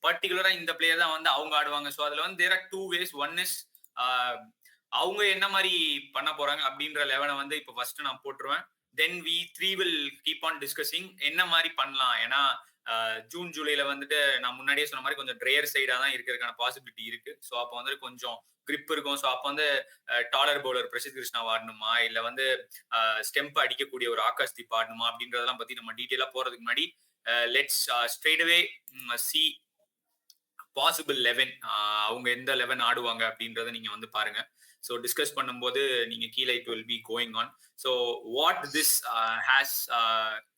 Speaker 2: பர்டிகுலரா இந்த பிளேயர் தான் வந்து அவங்க ஆடுவாங்க. ஸோ அதுல வந்து there are two ways. One is அவங்க என்ன மாதிரி பண்ண போறாங்க அப்படின்ற 11 வந்து இப்போ ஃபர்ஸ்ட் நான் போட்டுருவேன். தென் we three will keep on discussing என்ன மாதிரி பண்ணலாம். ஏன்னா ஜூன் ஜூலைல வந்துட்டு நான் முன்னாடியே சொன்ன மாதிரி கொஞ்சம் ட்ரையர் சைடா தான் இருக்கிறதுக்கான பாசிபிலிட்டி இருக்கு. ஸோ அப்போ வந்து கொஞ்சம் கிரிப் இருக்கும். ஸோ அப்போ வந்து டாலர் பவுலர் பிரசித் கிருஷ்ணா ஆடணுமா, இல்லை வந்து ஸ்டெம்ப் அடிக்கக்கூடிய ஒரு ஆகாஷ் தீப் ஆடணுமா அப்படின்றதெல்லாம் பத்தி நம்ம டீட்டெயிலா போறதுக்கு முன்னாடி let's straight away C possible 11 அவங்க எந்த 11 ஆடுவாங்க அப்படின்றத நீங்க வந்து பாருங்க. ஸோ டிஸ்கஸ் பண்ணும்போது நீங்க கீழே it will be going on. So what this has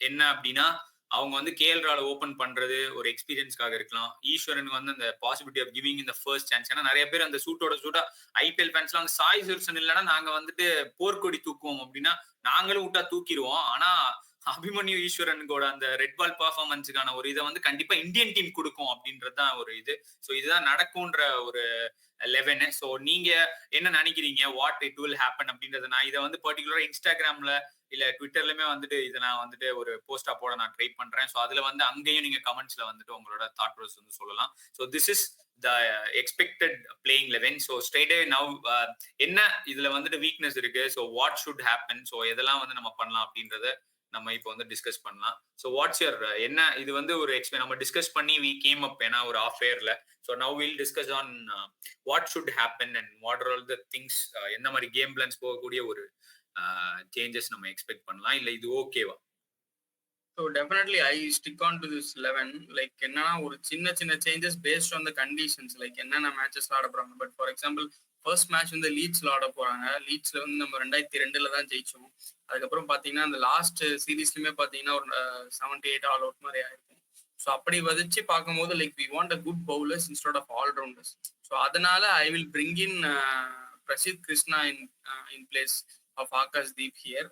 Speaker 2: என்ன அப்படின்னா, அவங்க வந்து கேஎல் ராகுல் ஓபன் பண்றது ஒரு எக்ஸ்பீரியன்ஸ்க்காக இருக்கலாம். ஈஸ்வரனுக்கு வந்து அந்த பாசிபிலிட்டி ஆஃப் கிவிங் இந்த ஃபர்ஸ்ட் சான்ஸ். ஏன்னா நிறைய பேர் அந்த சூட்டா ஐபிஎல் ஃபேன்ஸ்லாம் வந்து சாய் சுதர்சன் இல்லைன்னா நாங்க வந்துட்டு போர்க்கொடி தூக்குவோம் அப்படின்னா நாங்களும் விட்டா தூக்கிடுவோம். ஆனா அபிமன்யு ஈஸ்வரனுக்கோட அந்த ரெட் பால் பெர்ஃபார்மன்ஸுக்கான ஒரு இதை வந்து கண்டிப்பா இந்தியன் டீம் கொடுக்கும் அப்படின்றதுதான் ஒரு இது. ஸோ இதுதான் நடக்கும்ன்ற ஒரு 11. ஸோ நீங்க என்ன நினைக்கிறீங்க, வாட் இட் வில் ஹேப்பன் அப்படின்றத நான் இதை வந்து பர்டிகுலரா இன்ஸ்டாகிராம்ல இல்ல ட்விட்டர்லயுமே வந்துட்டு இதை நான் வந்துட்டு ஒரு போஸ்டா போட நான் ட்ரை பண்றேன். ஸோ அதுல வந்து அங்கேயும் நீங்க கமெண்ட்ஸ்ல வந்துட்டு உங்களோட தாட் ப்ராசஸ் வந்து சொல்லலாம். So this is the expected playing 11. So ஸ்ட்ரெயிட்டே நவ் என்ன இதுல வந்துட்டு வீக்னஸ் இருக்கு, so what should happen, so எதெல்லாம் வந்து நம்ம பண்ணலாம் அப்படின்றத நம்ம இப்போ வந்து டிஸ்கஸ் பண்ணலாம். ஸோ வாட்ஸ் யுவர் என்ன இது வந்து ஒரு நம்ம டிஸ்கஸ் பண்ணி வி கேம் அப் ஏன்னா ஒரு ஆஃப் இயர்ல. So now will discuss on what should happen and what are all the things, என்ன மாதிரி கேம் பிளான்ஸ் போகக்கூடிய ஒரு சேஞ்சஸ் நம்ம எக்ஸ்பெக்ட் பண்ணலாம். இல்லை இது ஓகேவா?
Speaker 3: So definitely I stick on to this 11. Like என்னன்னா ஒரு சின்ன சின்ன changes based on the conditions, like என்னென்ன மேட்சஸ் ஆட போறாங்க. But for example first match வந்து லீட்ஸ்ல ஆட போறாங்க. லீட்ஸ்ல வந்து நம்ம 2002 தான் ஜெயிச்சோம். அதுக்கப்புறம் பாத்தீங்கன்னா அந்த லாஸ்ட் சீரீஸ்லயுமே பாத்தீங்கன்னா ஒரு 78 ஆல் அவுட் மாதிரி ஆயிருக்கும். ஸோ அப்படி வச்சு பார்க்கும்போது like we want a good bowlers instead of all rounders. So அதனால I will bring in Prasidh Krishna in place of Akash Deep here.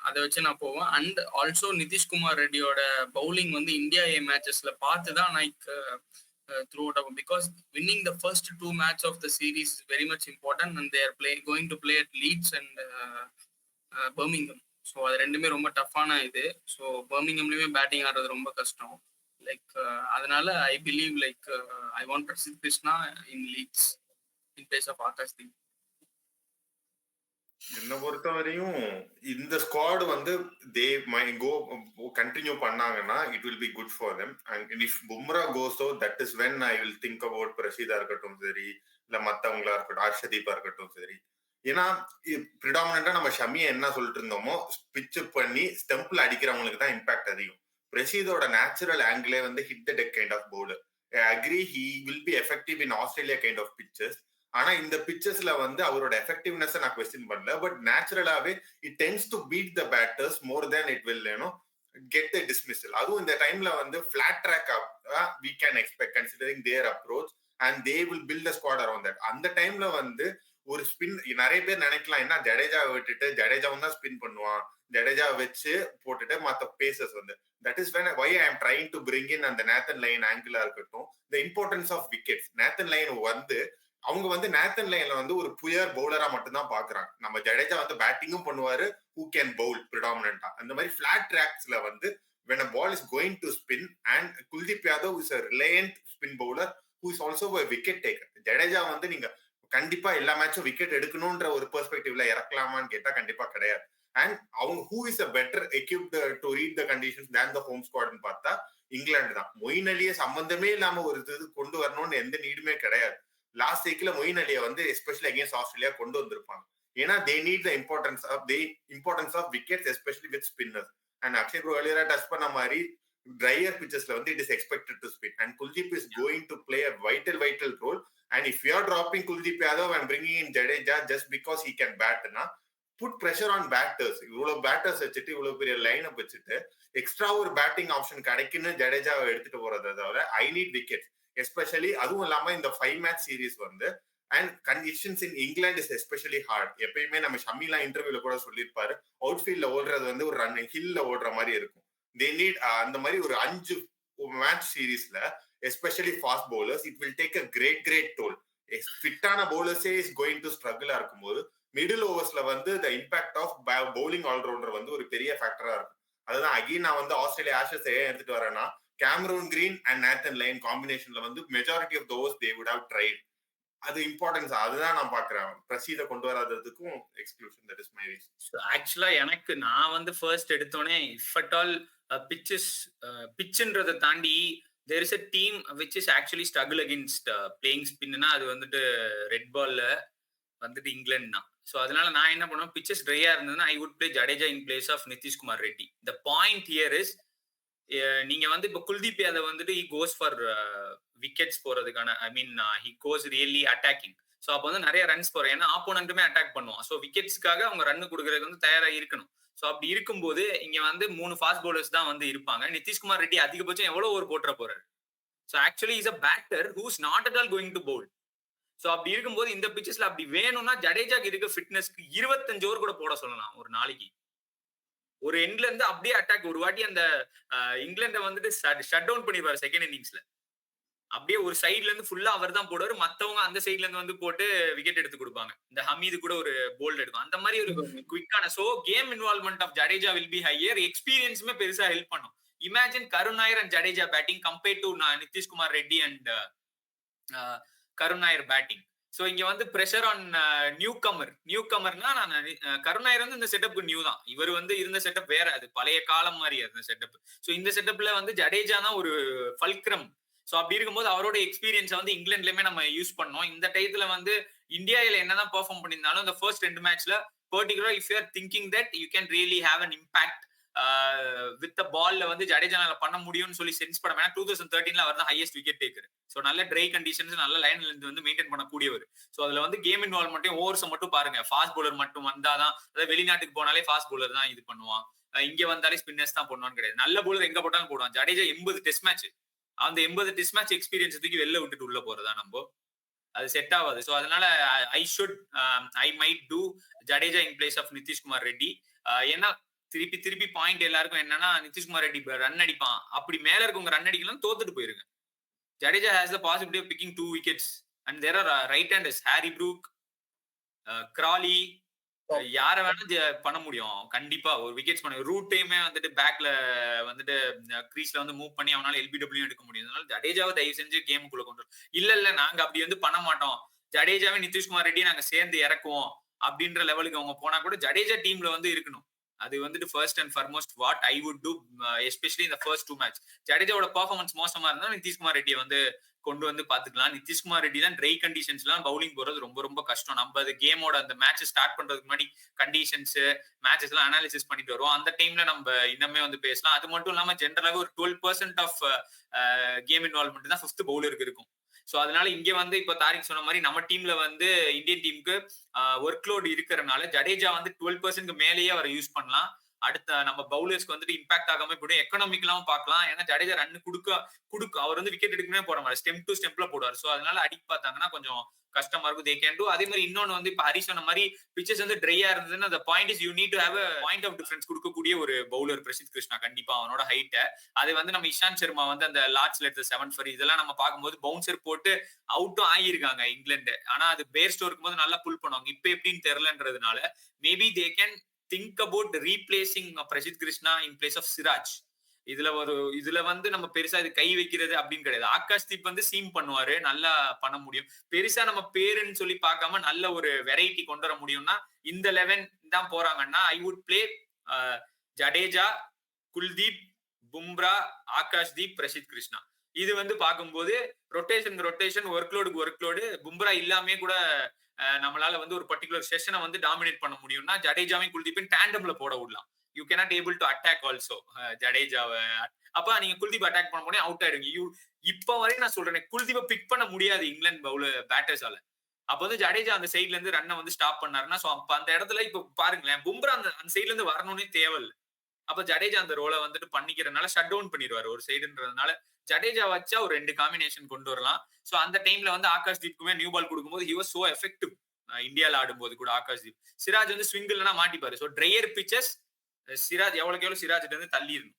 Speaker 3: அதை வச்சு நான் போவேன். அண்ட் ஆல்சோ நிதிஷ்குமார் ரெட்டியோட பவுலிங் வந்து இந்தியா ஏ மேட்சஸ்ல பார்த்து தான் like through it up, because winning the first 2 matches of the series is very much important, and they are going to play at Leeds and Birmingham. So அது ரெண்டுமே ரொம்ப டஃப்பான இது. ஸோ பர்மிங்ஹம்லயுமே பேட்டிங் ஆடுறது ரொம்ப கஷ்டம். லைக் அதனால I believe like I want Prasidh Krishna in Leeds in place of Akash Deep.
Speaker 4: என்ன பொறுத்தவரையும் இந்த ஸ்குவாட் வந்து தே மை கோ கண்டினியூ பண்ணாங்கன்னா it will be good for them. And if Bumrah goes so that is when I will think about பிரசீதா இருக்கட்டும் சரி, இல்ல மத்தவங்களா இருக்கட்டும், ஹர்ஷதீப்பா இருக்கட்டும் சரி. ஏன்னா ப்ரிடாமினண்டா நம்ம ஷமியை என்ன சொல்லிட்டு இருந்தோமோ, பிட்ச் பண்ணி ஸ்டெம்பிள் அடிக்கிறவங்களுக்கு தான் இம்பாக்ட் அதிகம். பிரசீதோட நேச்சுரல் ஆங்கிளே வந்து hit the deck kind of bowler. I agree he will be effective in Australia kind of pitches. ஆனா இந்த பிச்சர்ஸ்ல வந்து அவரோட எஃபெக்டிவ்னஸ் நான் கொஸ்டின் பண்ணல. பட் நேச்சுரலாவே it tends to beat the batters more than it will get the dismissal. அதுவும் இந்த டைம்ல வந்து flat track we can expect considering their approach, and they will build a squad around that. அந்த டைம்ல வந்து ஒரு ஸ்பின் நிறைய பேர் நினைக்கலாம், என்ன ஜடேஜாவை விட்டுட்டு ஜடேஜாவும் தான் ஸ்பின் பண்ணுவான், ஜடேஜா வச்சு போட்டுட்டு மற்ற பேசஸ் வந்து that is when why I am trying to bring in அந்த நேத்தன் லைன் ஆங்கிளா இருக்கட்டும், the importance of wickets. Nathan line வந்து அவங்க வந்து நேத்தன் லைன்ல வந்து ஒரு புயர் பவுலரா மட்டும்தான் பாக்குறாங்க. நம்ம ஜடேஜா வந்து பேட்டிங்கும் பண்ணுவாரு, who can bowl predominantா. அந்த மாதிரி பிளாட் ட்ராக்ஸ்ல வந்து when a ball is going to spin, and Kuldeep Yadav is a reliant spin bowler who is also a wicket taker. Jadeja வந்து நீங்க கண்டிப்பா எல்லா மேட்சும் விக்கெட் எடுக்கணும்ன்ற ஒரு பெர்ஸ்பெக்டிவ்ல இறக்கலாமான்னு கேட்டா கண்டிப்பா கிடையாது. அண்ட் அவங்க who is a better equipped to read the conditions than the home squad ன்னு பார்த்தா இங்கிலாந்து தான். மொயின் அலியை சம்பந்தமே இல்லாம ஒரு இது கொண்டு வரணும்னு எந்த நீடுமே கிடையாது. லாஸ்ட் வீக்ல மொயின் அலியை வந்து எஸ்பெஷலி அகேன்ஸ்ட் ஆஸ்திரேலியா கொண்டு வந்திருப்பாங்க. ஏன்னா they need the importance of wickets, especially with spinners. And Akshay Bro earlier touch பண்ண மாதிரி drier pitchesல வந்து it is expected to spin, and Kuldeep is going to play a vital role. And if you are dropping Kuldeep Yadav and bringing in Jadeja just because he can bat, put pressure on batters. இவ்வளவு batters வச்சுட்டு இவ்வளவு பெரிய line up வச்சுட்டு extra ஒரு batting option கிடைக்குன்னு ஜடேஜாவை எடுத்துட்டு போறதை தவிர ஐ நீட் விக்கெட், எஸ்பெஷலி அதுவும் இல்லாம இந்த 5 மேட்ச் சீரீஸ் வந்து and conditions in England is especially hard. எப்பயுமே நம்ம ஷமிலா இன்டர்வியூல கூட சொல்லியிருப்பாரு, அவுட்ஃபீல்ட்ல ஓடுறது வந்து ஒரு ரன் ஹில்ல ஓடுற மாதிரி இருக்கும். தே நீட் அந்த மாதிரி ஒரு 5 மேட்ச் சீரீஸ்ல especially fast bowlers it will take a great toll. ஃபிட்டான பவுலர்ஸே இஸ் கோயிங் டு ஸ்ட்ரகிளா இருக்கும்போது மிடில் ஓவர்ஸ்ல வந்து the impact of bowling all rounder வந்து ஒரு பெரிய ஃபேக்டரா இருக்கும். அதுதான் அகைன் நான் வந்து ஆஸ்திரேலியா ஆஷஸ் ஏன் எடுத்துட்டு வரேன்னா, Cameron Green and Nathan Lyon காம்பினேஷன்ல வந்து majority of those they would have tried. அது இம்பார்ட்டன்ஸ், அதுதான் நான் பாக்குறேன். பிரசீத கொண்டு வராததுக்கும் exclusion, that is my reason.
Speaker 2: ஆக்சுவலா எனக்கு நான் வந்து ஃபர்ஸ்ட் எடுத்தோடனே இஃப் அட் ஆல் பிட்ச்ன்றதை தாண்டி there is a team which is actually struggle against playing spinனா அது வந்துட்டு ரெட் பால்ல வந்துட்டு இங்கிலாந்து தான். ஸோ அதனால நான் என்ன பண்ணுவேன், பிச்சஸ் ட்ரையா இருந்ததுன்னா I would play Jadeja in place of Nitish Kumar Reddy. The point here is நீங்க வந்து இப்போ குல்தீப் யாதவ் வந்துட்டு ஹி கோஸ் ஃபார் விக்கெட்ஸ் போறதுக்கான I mean he goes really attacking. So அப்போ வந்து நிறைய ரன்ஸ் போறோம், ஏன்னா ஆப்போனண்ட்டுமே அட்டாக் பண்ணுவோம். ஸோ விக்கெட்ஸ்க்காக அவங்க ரன் கொடுக்கறதுக்கு வந்து தயாரா இருக்கணும். ஸோ அப்படி இருக்கும்போது இங்க வந்து 3 ஃபாஸ்ட் பவுலர்ஸ் தான் வந்து இருப்பாங்க. நிதிஷ்குமார் ரெட்டி அதிகபட்சம் எவ்வளவு ஓவர் போட்டுற போறாரு. So actually is a batter who's not at all going to bowl. So அப்படி இருக்கும்போது இந்த பிச்சஸ்ல அப்படி வேணும்னா ஜடேஜாக்கு இருக்க ஃபிட்னஸ்க்கு 25 ஓவர் கூட போட சொல்லலாம் ஒரு நாளைக்கு. ஒரு எண்ட்ல இருந்து அப்படியே அட்டாக். ஒரு வாட்டி அந்த இங்கிலாண்டை வந்துட்டு ஷட் டவுன் பண்ணிடுவாரு செகண்ட் இன்னிங்ஸ்ல. அப்படியே ஒரு சைட்ல இருந்து ஃபுல்லா அவர் தான் போடுவாரு, மத்தவங்க அந்த சைட்ல இருந்து வந்து போட்டு விக்கெட் எடுத்து கொடுப்பாங்க. இந்த ஹமீது கூட ஒரு போல்ட் எடுக்கும். அந்த மாதிரி ஒரு குவிக்கான so game involvement of Jadeja will be higher. எக்ஸ்பீரியன்ஸுமே பெருசா ஹெல்ப் பண்ணும். Imagine Karun Nair and Jadeja batting compared to Nitishkumar Reddy and Karun Nair batting. So இங்க வந்து பிரஷர் ஆன் நியூ கமர்னா நான் கருண் நாயர் வந்து இந்த செட்டப்க்கு நியூ தான். இவர் வந்து இருந்த செட்டப் வேற, அது பழைய காலம் மாதிரி அந்த செட்டப். ஸோ இந்த செட்டப்ல வந்து ஜடேஜா தான் ஒரு ஃபல்க்ரம். ஸோ அப்படி இருக்கும்போது அவரோட எக்ஸ்பீரியன்ஸை வந்து இங்கிலாந்துலயுமே நம்ம யூஸ் பண்ணோம். இந்த டயத்துல வந்து இந்தியாவில என்னதான் பெர்ஃபார்ம் பண்ணியிருந்தாலும் இந்த ஃபர்ஸ்ட் 2 மேட்ச்ல particular if you are thinking that you can really have an impact with the பால்ல வந்து ஜடேஜானால பண்ண முடியும்னு சொல்லி சென்ஸ் பண்ண வேணா. 2013 அவர் தான் ஹையஸ்ட் விக்கெட் டேக்கர். ஸோ நல்ல ட்ரை கண்டிஷன்ஸ் நல்ல லைன்ல இருந்து வந்து மெயின்டைன் பண்ணக்கூடியவர். ஸோ அதுல வந்து கேம் இன்வால்வ்மெண்ட்டையும் ஓவர்ஸை மட்டும் பாருங்க. ஃபாஸ்ட் பவுலர் மட்டும் வந்தாதான், அதாவது வெளிநாட்டுக்கு போனாலே ஃபாஸ்ட் பவுலர் தான் இது பண்ணுவான், இங்க வந்தாலே ஸ்பின்னர்ஸ் தான் பண்ணுவான்னு கிடையாது. நல்ல பவுலர் எங்க போட்டாலும் போடுவான். ஜடேஜா 80 டெஸ்ட் மேட்ச், அந்த 80 டெஸ்ட் மேட்ச் எக்ஸ்பீரியன்ஸ் தூக்கி வெளில விட்டுட்டு உள்ள போறதா நம்ம, அது செட் ஆகாது. ஸோ அதனால I might do Jadeja in place of Nitish Kumar Reddy. ஏன்னா திருப்பி பாயிண்ட் எல்லாருக்கும் என்னன்னா, நிதிஷ்குமார் ரெட்டி ரன் அடிப்பான், அப்படி மேல இருக்கவங்க ரன் அடிக்கலாம் தோத்துட்டு போயிருங்க. Jadeja has the possibility of picking 2 wickets and there are right handers, Harry Brook, Crawley, யார வேணா பண்ண முடியும். கண்டிப்பா ஒரு விக்கெட்ஸ் பண்ண ரூட் டைமே வந்துட்டு பேக்ல வந்துட்டு கிரீஸ்ல வந்து மூவ் பண்ணி அவனால எல்பிடபிள்யூ எடுக்க முடியும். அதனால ஜடேஜாவை தயவு செஞ்சு கேமுக்குள்ள கொண்டு இல்ல நாங்க அப்படி வந்து பண்ண மாட்டோம், ஜடேஜாவே நிதிஷ்குமார் ரெட்டி நாங்க சேர்ந்து இறக்குவோம் அப்படின்ற லெவலுக்கு அவங்க போனா கூட ஜடேஜா டீம்ல வந்து இருக்கணும். அது வந்துட்டு first and foremost what I would two, especially இந்த ஃபர்ஸ்ட் 2 மேட்ச். ஜடேஜாவோட பெர்ஃபார்மன்ஸ் மோசமா இருந்தா நிதிஷ்குமார் ரெட்டியை வந்து கொண்டு வந்து பாத்துக்கலாம். நிதிஷ்குமார் ரெட்டி தான் ட்ரை கண்டிஷன்ஸ்லாம் பவுலிங் போறது ரொம்ப ரொம்ப கஷ்டம். நம்ம அது கேமோட அந்த மேட்ச் ஸ்டார்ட் பண்றதுக்கு முன்னாடி கண்டிஷன்ஸ் மேட்சஸ் எல்லாம் அனாலிசிஸ் பண்ணிட்டு வருவோம். அந்த டைம்ல நம்ம இன்னமே வந்து பேசலாம். அது மட்டும் இல்லாம ஜென்ரலாவே ஒரு 12% ஆஃப் கேம் இன்வால்வ்மெண்ட் தான் 5th பவுலருக்கு இருக்கும். ஸோ அதனால இங்க வந்து இப்ப தாரிக் சொன்ன மாதிரி நம்ம டீம்ல வந்து இந்தியன் டீமுக்கு ஒர்க் லோட் இருக்கிறனால ஜடேஜா வந்து 12% மேலேயே அவரை யூஸ் பண்ணலாம். அடுத்த நம்ம பவுலர்ஸ்க்கு வந்துட்டு இம்பாக்ட் ஆகாம போய்டும், எக்கனாமிக்கலாவும் பார்க்கலாம். ஏன்னா ஜடேஜா ரன் குடுக்க அவர் வந்து விக்கெட் எடுக்கவே போட மாட்டார், ஸ்டெம் டு ஸ்டெம்ப்ல போடுவார். ஸோ அதனால அடிக்க பார்த்தாங்கன்னா கொஞ்சம் கஷ்டமா இருக்கும். They can do. அதே மாதிரி இன்னொன்னு வந்து இப்ப ஹரி சொன்ன மாதிரி பிச்சஸ் வந்து ட்ரையா இருந்ததுன்னா அந்த point is you need to have a point of difference கொடுக்கக்கூடிய ஒரு பவுலர் பிரசித் கிருஷ்ணா. கண்டிப்பா அவனோட ஹைட்டை அது வந்து நம்ம இஷாந்த் சர்மா வந்து அந்த லார்ட்ஸ்ல எடுத்த 7 for இதெல்லாம் நம்ம பார்க்கும்போது பவுன்சர் போட்டு அவுட்டும் ஆகியிருக்காங்க இங்கிலாந்து. ஆனா அது பேர் ஸ்டோருக்கு போது நல்லா புல் பண்ணுவாங்க. இப்ப எப்படின்னு தெரியலன்றதுனால maybe they can think about replacing Prasidh Krishna in place of Siraj. இதுல வந்து நம்ம பெருசா இது கை வைக்கிறது அப்படின்னு கிடையாது. ஆகாஷ்தீப் வந்து சீம் பண்ணுவாரு, நல்லா பண்ண முடியும். பெருசா நம்ம பேருன்னு சொல்லி பார்க்காம நல்ல ஒரு வெரைட்டி கொண்டு வர முடியும்னா இந்த 11 தான் போறாங்கன்னா ஐ வுட் பிளே ஜடேஜா, குல்தீப், பும்ரா, ஆகாஷ்தீப், பிரசித் கிருஷ்ணா. இது வந்து பார்க்கும்போது ரொட்டேஷன் ஒர்க்லோடு பும்ரா இல்லாமே கூட நம்மளால வந்து ஒரு பர்டிகுலர் செஷனை வந்து டாமினேட் பண்ண முடியும்னா ஜடேஜாவையும் குல்தீப்பையும் டேண்டம்ல போட விடலாம். You cannot able to attack also ஜடேஜாவை. அப்ப நீங்க குல்தீப் அட்டாக் பண்ண முடியும், அவுட் ஆயிடுங்க. இப்ப வரையும் நான் சொல்றேன், குல்தீப்பை பிக் பண்ண முடியாது இங்கிலாந்து பவுலர் பேட்டர்ஸால. அப்ப வந்து ஜடேஜா அந்த சைட்ல இருந்து ரன்னை வந்து ஸ்டாப் பண்ணாருன்னா, சோ அப்ப அந்த இடத்துல இப்ப பாருங்களேன், பும்ரா அந்த சைட்ல இருந்து வரணும்னே தேவையில்லை. அப்ப ஜடேஜா அந்த ரோலை வந்துட்டு பண்ணிக்கிறதுனால ஷட் டவுன் பண்ணிடுவாரு ஒரு சைடுன்றதுனால. ஜடேஜா வச்சா ஒரு 2 காம்பினேஷன் கொண்டு வரலாம். சோ அந்த டைம்ல வந்து ஆகாஷ் தீப்க்குமே நியூ பால் கொடுக்கும்போது ஹி வாஸ் சோ எஃபெக்டிவ். இந்தியால ஆடும்போது கூட ஆகாஷ் தீப். சிராஜ் வந்து ஸ்விங் இல்லைன்னா மாட்டிப்பாரு. சோ ட்ரையர் பிச்சஸ் சிராஜ் எவ்வளவுக்கு எவ்வளவு சிராஜ்ல இருந்து தள்ளி இருக்கணும்.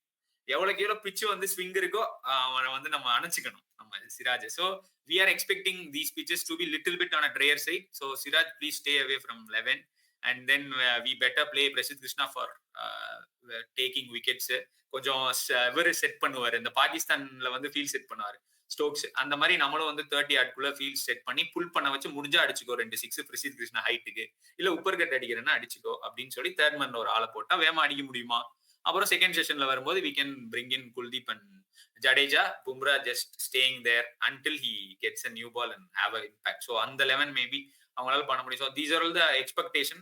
Speaker 2: எவ்வளவுக்கு எவ்வளவு பிச்சு வந்து ஸ்விங் இருக்கோ அவனை வந்து நம்ம அணைச்சிக்கணும் நம்ம Siraj. So we are expecting these pitches to be little bit on a drier side. So Siraj, please stay away from 11. And then we better play Prasidh Krishna for taking wickets. கொஞ்சம் இவர் set பண்ணுவாரு. இந்த பாகிஸ்தான்ல வந்து field set பண்ணுவாரு Stokes. அந்த மாதிரி நம்மளும் வந்து 30 ஆட்குள்ள ஃபீல்ட் செட் பண்ணி புல் பண்ண வச்சு முடிஞ்சா அடிச்சுக்கோ 2 6 பிரசித் கிருஷ்ணா ஹைட்டுக்கு, இல்ல உப்பர் கட் அடிக்கிறேன்னா அடிச்சுக்கோ அப்படின்னு சொல்லி தேர்ட் மேன்ல ஒரு ஆளை போட்டா வேமா அடிக்க முடியுமா? அப்புறம் செகண்ட் செஷன்ல வரும்போது we can bring in Kuldeep and Jadeja, Bumrah just staying there until he gets a new ball and have an impact. So அந்த 11 maybe அவங்களால பண்ண முடியும். So these are all the expectation.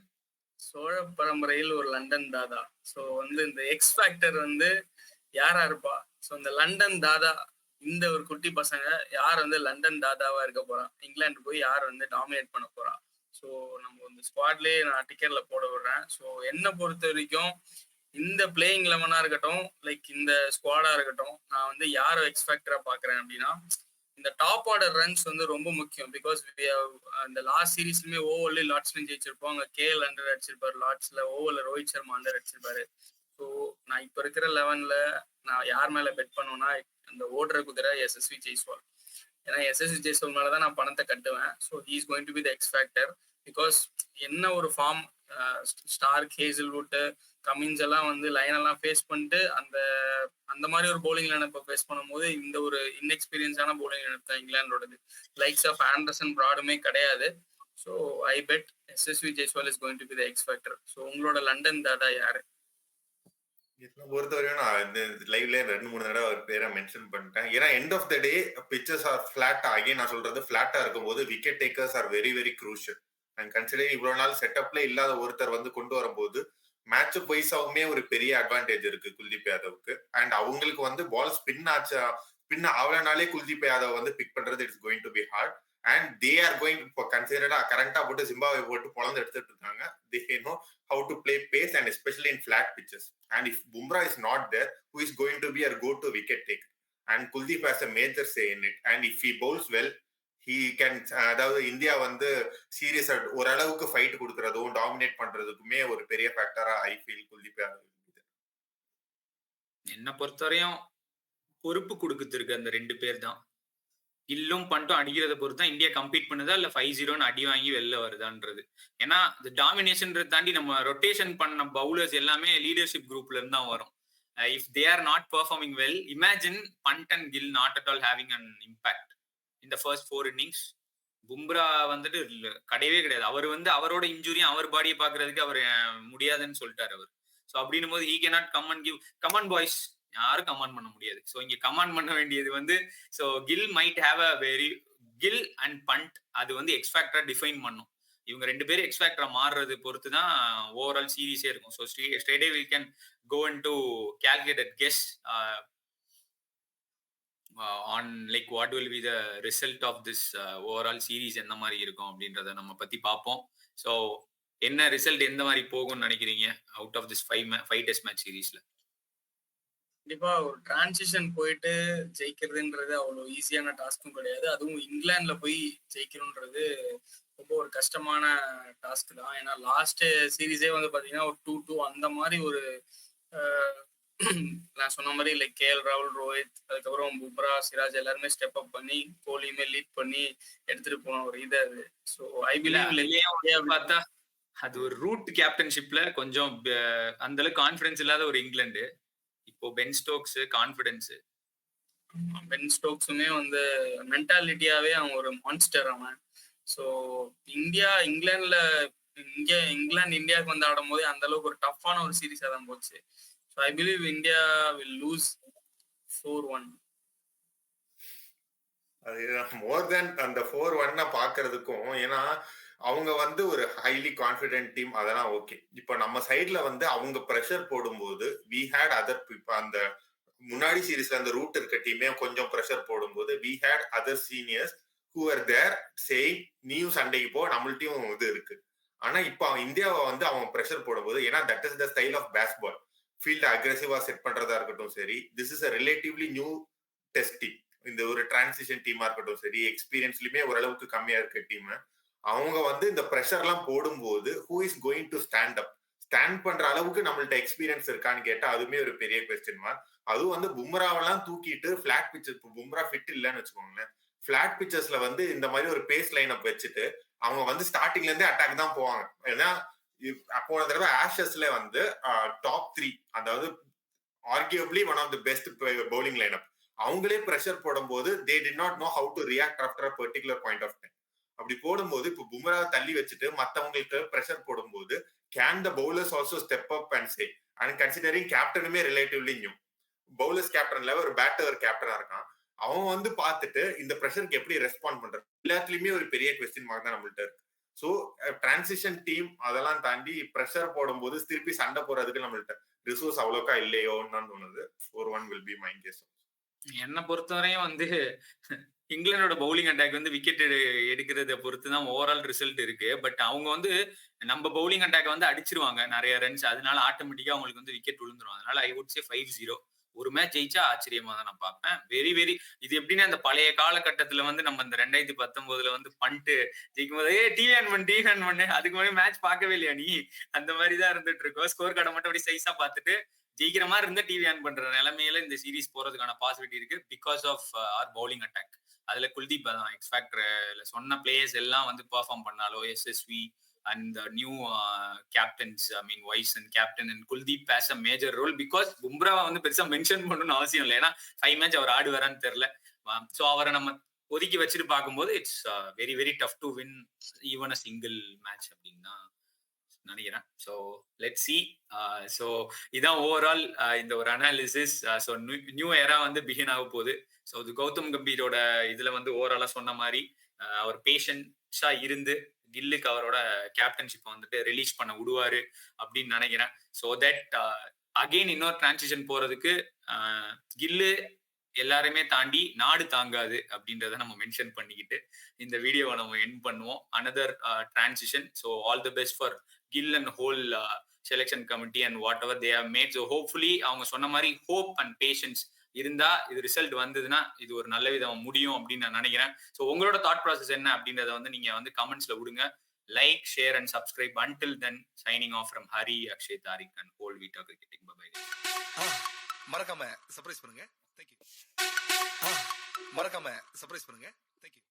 Speaker 3: Chola பரம்பரையில் ஒரு லண்டன் தாதா. So வந்து இந்த X factor வந்து யாரா இருப்பா? ஸோ இந்த லண்டன் தாதா, இந்த ஒரு குட்டி பசங்க யார் வந்து லண்டன் தாதாவா இருக்க போறா? இங்கிலாந்து போய் யார் வந்து டாமினேட் பண்ண போறா? ஸோ நம்ம இந்த ஸ்குவாட்லயே நான் டிக்கெட்ல போட விடுறேன். ஸோ என்னை பொறுத்த வரைக்கும் இந்த பிளேயிங் 11ஆ இருக்கட்டும், லைக் இந்த ஸ்குவாடா இருக்கட்டும், நான் வந்து யாரை எக்ஸ் ஃபேக்டரா பாக்குறேன் அப்படின்னா, இந்த டாப் ஆர்டர் ரன்ஸ் வந்து ரொம்ப முக்கியம். பிகாஸ் இந்த லாஸ்ட் சீரீஸ்லயுமே ஓவர்ல லார்ட்ஸ்ல ஜெயிச்சிருப்போம். அங்க கேஎல் அண்டர் அடிச்சிருப்பாரு, லார்ட்ஸ்ல ஓவர்ல ரோஹித் சர்மா அண்டர் அடிச்சிருப்பாரு. ஸோ நான் இப்ப இருக்கிற 11ல நான் யார் மேல பெட் பண்ணுவேன்னா, அந்த ஓடுற குதிரை எஸ்எஸ்வி ஜெய்ஸ்வால். ஏன்னா எஸ்எஸ்வி ஜெய்ஸ்வால் மேலதான் நான் பணத்தை கட்டுவேன். So he is going to be the X factor. Because என்ன ஒரு ஃபார்ம், ஸ்டார்க், ஹேசல்வுட், கமின்ஸ் எல்லாம் வந்து லைன் எல்லாம் ஃபேஸ் பண்ணிட்டு அந்த மாதிரி ஒரு பவுலிங் லைனப்பை ஃபேஸ் பண்ணும்போது இந்த ஒரு இன்எக்ஸ்பீரியன்ஸான பவுலிங் லைனப் தான் இங்கிலாண்டோடது. லைக்ஸ் ஆஃப் ஆண்டர்சன், பிராடுமே கிடையாது. So I bet SSV Jaiswal is going to be the X factor. So உங்களோட லண்டன் தாதா யாரு?
Speaker 4: பொறுத்தவரையும் நான் இந்த லைவ்ல 2-3 தடவை அவர் பேரை மென்ஷன் பண்ணிட்டேன். ஏன்னா end of the day pitches are flat. Again நான் சொல்றது ஃபிளாட்டா இருக்கும்போது wicket takers are very very crucial. And consider இவ்வளவு நாள் செட்டப்ல இல்லாத ஒருத்தர் வந்து கொண்டு வரும்போது மேட்ச் வைஸாவுமே ஒரு பெரிய அட்வான்டேஜ் இருக்கு குல்தீப் யாதவுக்கு. அண்ட் அவங்களுக்கு வந்து பால் ஸ்பின் ஆகலனாலே குல்தீப் யாதவ் வந்து பிக் பண்றது it's going to be hard. And they are going இப்போ கன்சிடரா கரண்டா போட்டு ஜிம்பாப்வே போட்டு பொழந்து எடுத்துட்டு இருக்காங்க. They know how to play pace and especially in flat pitches. And if Bumrah is not there, who is going to be our go-to wicket taker? And Kuldeep has a major say in it. And if he bowls well, he can, அதாவது India வந்து சீரியஸா ஓரளவுக்கு fight கொடுக்கறதும் dominate பண்றதுக்குமே ஒரு பெரிய ஃபேக்டரா I feel Kuldeep Yadav.
Speaker 2: என்ன பொறுத்தவரையும் பொறுப்பு கொடுக்குறதுக்கு அந்த 2 பேர் தான். கில்லும் பண்ணிட்டும் அடிக்கிறத பொறுத்து தான் இந்தியா கம்பீட் பண்ணுதா இல்ல 5-0 அடி வாங்கி வெளில வருதான்றது. ஏன்னா இந்த டாமினேஷன்றது தாண்டி நம்ம ரொட்டேஷன் பண்ண பவுலர்ஸ் எல்லாமே லீடர்ஷிப் குரூப்ல இருந்து தான் வரும். If they are not performing well, imagine Pant and Gill not at all having an impact இந்த ஃபர்ஸ்ட் 4 இன்னிங்ஸ். பும்ரா வந்துட்டு கிடையவே கிடையாது. அவர் வந்து அவரோட இன்ஜுரியும் அவர் பாடியை பாக்குறதுக்கு அவர் முடியாதுன்னு சொல்லிட்டாரு அவர். ஸோ அப்படின்னும் போது he cannot come and give command boys, யாரும் கமாண்ட் பண்ண முடியாது. ஸோ இங்க கமாண்ட் பண்ண வேண்டியது வந்து so Gill might have a very Gill and Pant, அது வந்து எக்ஸ் ஃபேக்டரா டிஃபைன் பண்ணும். இவங்க 2 பேரும் எக்ஸ் ஃபேக்டரா மாறுறது பொறுத்து தான் ஓவரால் சீரீஸே இருக்கும். So straight we can go into calculated guess on like what will be the result of this overall series என்ன மாதிரி இருக்கும் அப்படின்றத நம்ம பத்தி பார்ப்போம். ஸோ என்ன ரிசல்ட் எந்த மாதிரி போகும்னு நினைக்கிறீங்க out of this 5 test match சீரீஸ்ல?
Speaker 3: கண்டிப்பா ஒரு டிரான்சிஷன் போயிட்டு ஜெயிக்கிறதுன்றது அவ்வளவு ஈஸியான டாஸ்க்கும் கிடையாது. அதுவும் இங்கிலாந்துல போய் ஜெயிக்கணும்ன்றது ரொம்ப ஒரு கஷ்டமான டாஸ்க் தான். ஏன்னா லாஸ்ட் சீரீஸே வந்து பாத்தீங்கன்னா ஒரு 2-2 அந்த மாதிரி ஒரு நான் சொன்ன மாதிரி லைக் கேஎல் ராகுல், ரோஹித், அதுக்கப்புறம் பும்ரா, சிராஜ் எல்லாருமே ஸ்டெப் அப் பண்ணி கோலியுமே லீட் பண்ணி எடுத்துட்டு போன ஒரு இது அது. ஸோ ஐ பிலீவ்
Speaker 2: பார்த்தா அது ஒரு ரூட் கேப்டன்ஷிப்ல கொஞ்சம் அந்த அளவுக்கு கான்ஃபிடன்ஸ் இல்லாத ஒரு இங்கிலாந்து. இப்போ பென் ஸ்டோக்ஸ் கான்ஃபிடன்ஸ்,
Speaker 3: பென் ஸ்டோக்ஸுமே வந்து மென்டாலிட்டியாவே அவன் ஒரு மான்ஸ்டர் அவன். ஸோ இங்கிலாந்துல இந்தியாவுக்கு வந்து ஆடும் போது அந்த அளவுக்கு ஒரு டஃப்பான ஒரு சீரீஸா தான் போச்சு. So I believe India will lose 4-1.
Speaker 4: அது மோர் தென் அந்த 4-1 பாக்குறதுக்கும், ஏன்னா அவங்க வந்து ஒரு ஹைலி கான்ஃபிடென்ட் டீம், அதெல்லாம் ஓகே. இப்போ நம்ம சைடுல வந்து அவங்க பிரஷர் போடும்போது வி ஹேட் அதர் அந்த முன்னாடி சீரீஸ்ல அந்த ரூட் இருக்க டீமே கொஞ்சம் பிரஷர் போடும்போது we had other seniors who are there saying நீயும் சண்டைக்கு போ, நம்மள்ட்டையும் இது இருக்கு. ஆனா இப்போ அவன் இந்தியாவை வந்து அவன் பிரஷர் போடும்போது, ஏன்னா that is the style of bazball, field அக்ரெசிவா செட் பண்றதா இருக்கட்டும் சரி, this is a relatively new test team. இந்த ஒரு டிரான்சிஷன் டீமா இருக்கட்டும் சரி, எக்ஸ்பீரியன்ஸ்லயுமே ஓரளவுக்கு கம்மியா இருக்க டீம், அவங்க வந்து இந்த ப்ரெஷர் எல்லாம் போடும்போது who is going to stand up, stand பண்ற அளவுக்கு நம்மள்ட்ட எக்ஸ்பீரியன்ஸ் இருக்கான்னு கேட்டா அதுவுமே ஒரு பெரிய கொஸ்டின் மார்க். அதுவும் வந்து பும்ராவெல்லாம் தூக்கிட்டு பிளாட் பிச்சர், இப்போ பும்ரா ஃபிட் இல்லைன்னு வச்சுக்கோங்களேன், பிளாட் பிச்சர்ஸ்ல வந்து இந்த மாதிரி ஒரு பேஸ் லைன் அப் வச்சுட்டு அவங்க வந்து ஸ்டார்டிங்ல இருந்தே அட்டாக் தான் போவாங்க. ஏன்னா போன தடவை ஆஷஸ்ல வந்து டாப் 3, அதாவது arguably one of the best bowling line up, அவங்களே பிரஷர் போடும்போது they did not know how to react after a particular point of time. அப்படி போடும்போது இப்போ பும்ரா தள்ளி வச்சுட்டு மத்தவங்களுக்கு பிரஷர் போடும்போது can the bowlers also step up and say, and considering கேப்டனுமே ரிலேட்டிவ்லி நியூ, பவுலர்ஸ் கேப்டன்ல ஒரு பேட்டர் கேப்டனா இருக்கான், அவன் வந்து பார்த்துட்டு இந்த ப்ரெஷருக்கு எப்படி ரெஸ்பாண்ட் பண்றது, எல்லாத்துலயுமே ஒரு பெரிய கொஸ்டின் மார்க் தான் நம்மள்ட்ட இருக்கு. ஸோ டிரான்சிஷன் டீம் அதெல்லாம் தாண்டி ப்ரெஷர் போடும்போது திருப்பி சண்டை போறதுக்கு நம்மள்ட்ட ரிசோர்ஸ் அவ்வளோக்கா இல்லையோன்னு தோணுது. 4-1 will be my guess.
Speaker 2: என்னை பொறுத்தவரையும் வந்து இங்கிலாந்தோட பவுலிங் அட்டாக் வந்து விக்கெட் எடுக்கிறத பொறுத்து தான் ஓவரால் ரிசல்ட் இருக்கு. பட் அவங்க வந்து நம்ம பவுலிங் அட்டாக் வந்து அடிச்சிருவாங்க நிறைய ரன்ஸ், அதனால ஆட்டோமேட்டிக்கா அவங்களுக்கு வந்து விக்கெட் விழுந்துரும். அதனால ஐ வுட் சே 5-0. ஒரு மேட்ச் ஜெயிச்சா ஆச்சரியமா தான் நான் பார்ப்பேன். வெரி வெரி இது எப்படின்னா அந்த பழைய காலகட்டத்துல வந்து நம்ம இந்த 2019 வந்து பண்ணிட்டு ஜெயிக்கும் போது டிவி ஆன் பண்ணு, அதுக்கு முன்னாடி மேட்ச் பார்க்கவே இல்லையா நீ, அந்த மாதிரி தான் இருந்துட்டு இருக்கோம். ஸ்கோர் கார்டை மட்டும் அப்படி சைஸா பார்த்துட்டு ஜெயிக்கிற மாதிரி இருந்தா டிவி ஆன் பண்ற நிலைமையில இந்த சீரிஸ் போறதுக்கான பாசிபிலிட்டி இருக்கு because of our bowling attack. அதுல குல்தீப் தான் எக்ஸ் ஃபேக்டர் சொன்ன பிளேயர்ஸ் எல்லாம் வந்து பெர்ஃபார்ம் பண்ணாலோ, எஸ்எஸ்வி and the new captains, I mean vice and captain and Kuldeep has a major role because Bumrah வந்து பெருசா மென்ஷன் பண்ணணும்னு அவசியம் இல்லை, ஏன்னா 5 மேட்ச் அவர் ஆடுவாரான்னு தெரியல. ஸோ அவரை நம்ம ஒதுக்கி வச்சுட்டு பார்க்கும்போது it's very very tough to win even a single match அப்படின்னு தான் நினைக்கிறேன். So let see. ஸோ இதான் ஓவரால் இந்த ஒரு அனாலிசிஸ். ஸோ நியூ ஏரா வந்து பிகின் ஆக போகுது. ஸோ இது கௌதம் கம்பீரோட இதுல வந்து ஓவராலா சொன்ன மாதிரி அவர் பேஷன்ஸா இருந்து கில்லுக்கு அவரோட கேப்டன்ஷிப் வந்துட்டு ரிலீஸ் பண்ண விடுவாரு அப்படின்னு நினைக்கிறேன். ஸோ தட் அகெயின் இன்னொரு டிரான்சிஷன் போறதுக்கு கில்லு எல்லாருமே தாண்டி நாடு தாங்காது அப்படின்றத நம்ம மென்ஷன் பண்ணிக்கிட்டு இந்த வீடியோவை நம்ம எண்ட் பண்ணுவோம். Another transition. So all the best for Gill and whole selection committee and whatever they have made. So hopefully அவங்க சொன்ன மாதிரி ஹோப் அண்ட் பேஷன்ஸ் இருந்தா இது ரிசல்ட் வந்ததுன்னா இது ஒரு நல்ல விதம் முடியும் அப்படின்னு நான் நினைக்கிறேன். ஸோ உங்களோட தாட் ப்ராசஸ் என்ன அப்படின்றத வந்து நீங்க வந்து கமெண்ட்ஸ்ல விடுங்க. Like, share and subscribe. Until then, signing off from Hari, Akshay, Tariq and whole Vita Cricketing. Bye bye.
Speaker 1: மறக்காம சர்ப்ரைஸ் பண்ணுங்க. Thank you. மறக்காம சர்ப்ரைஸ் பண்ணுங்க. Thank you.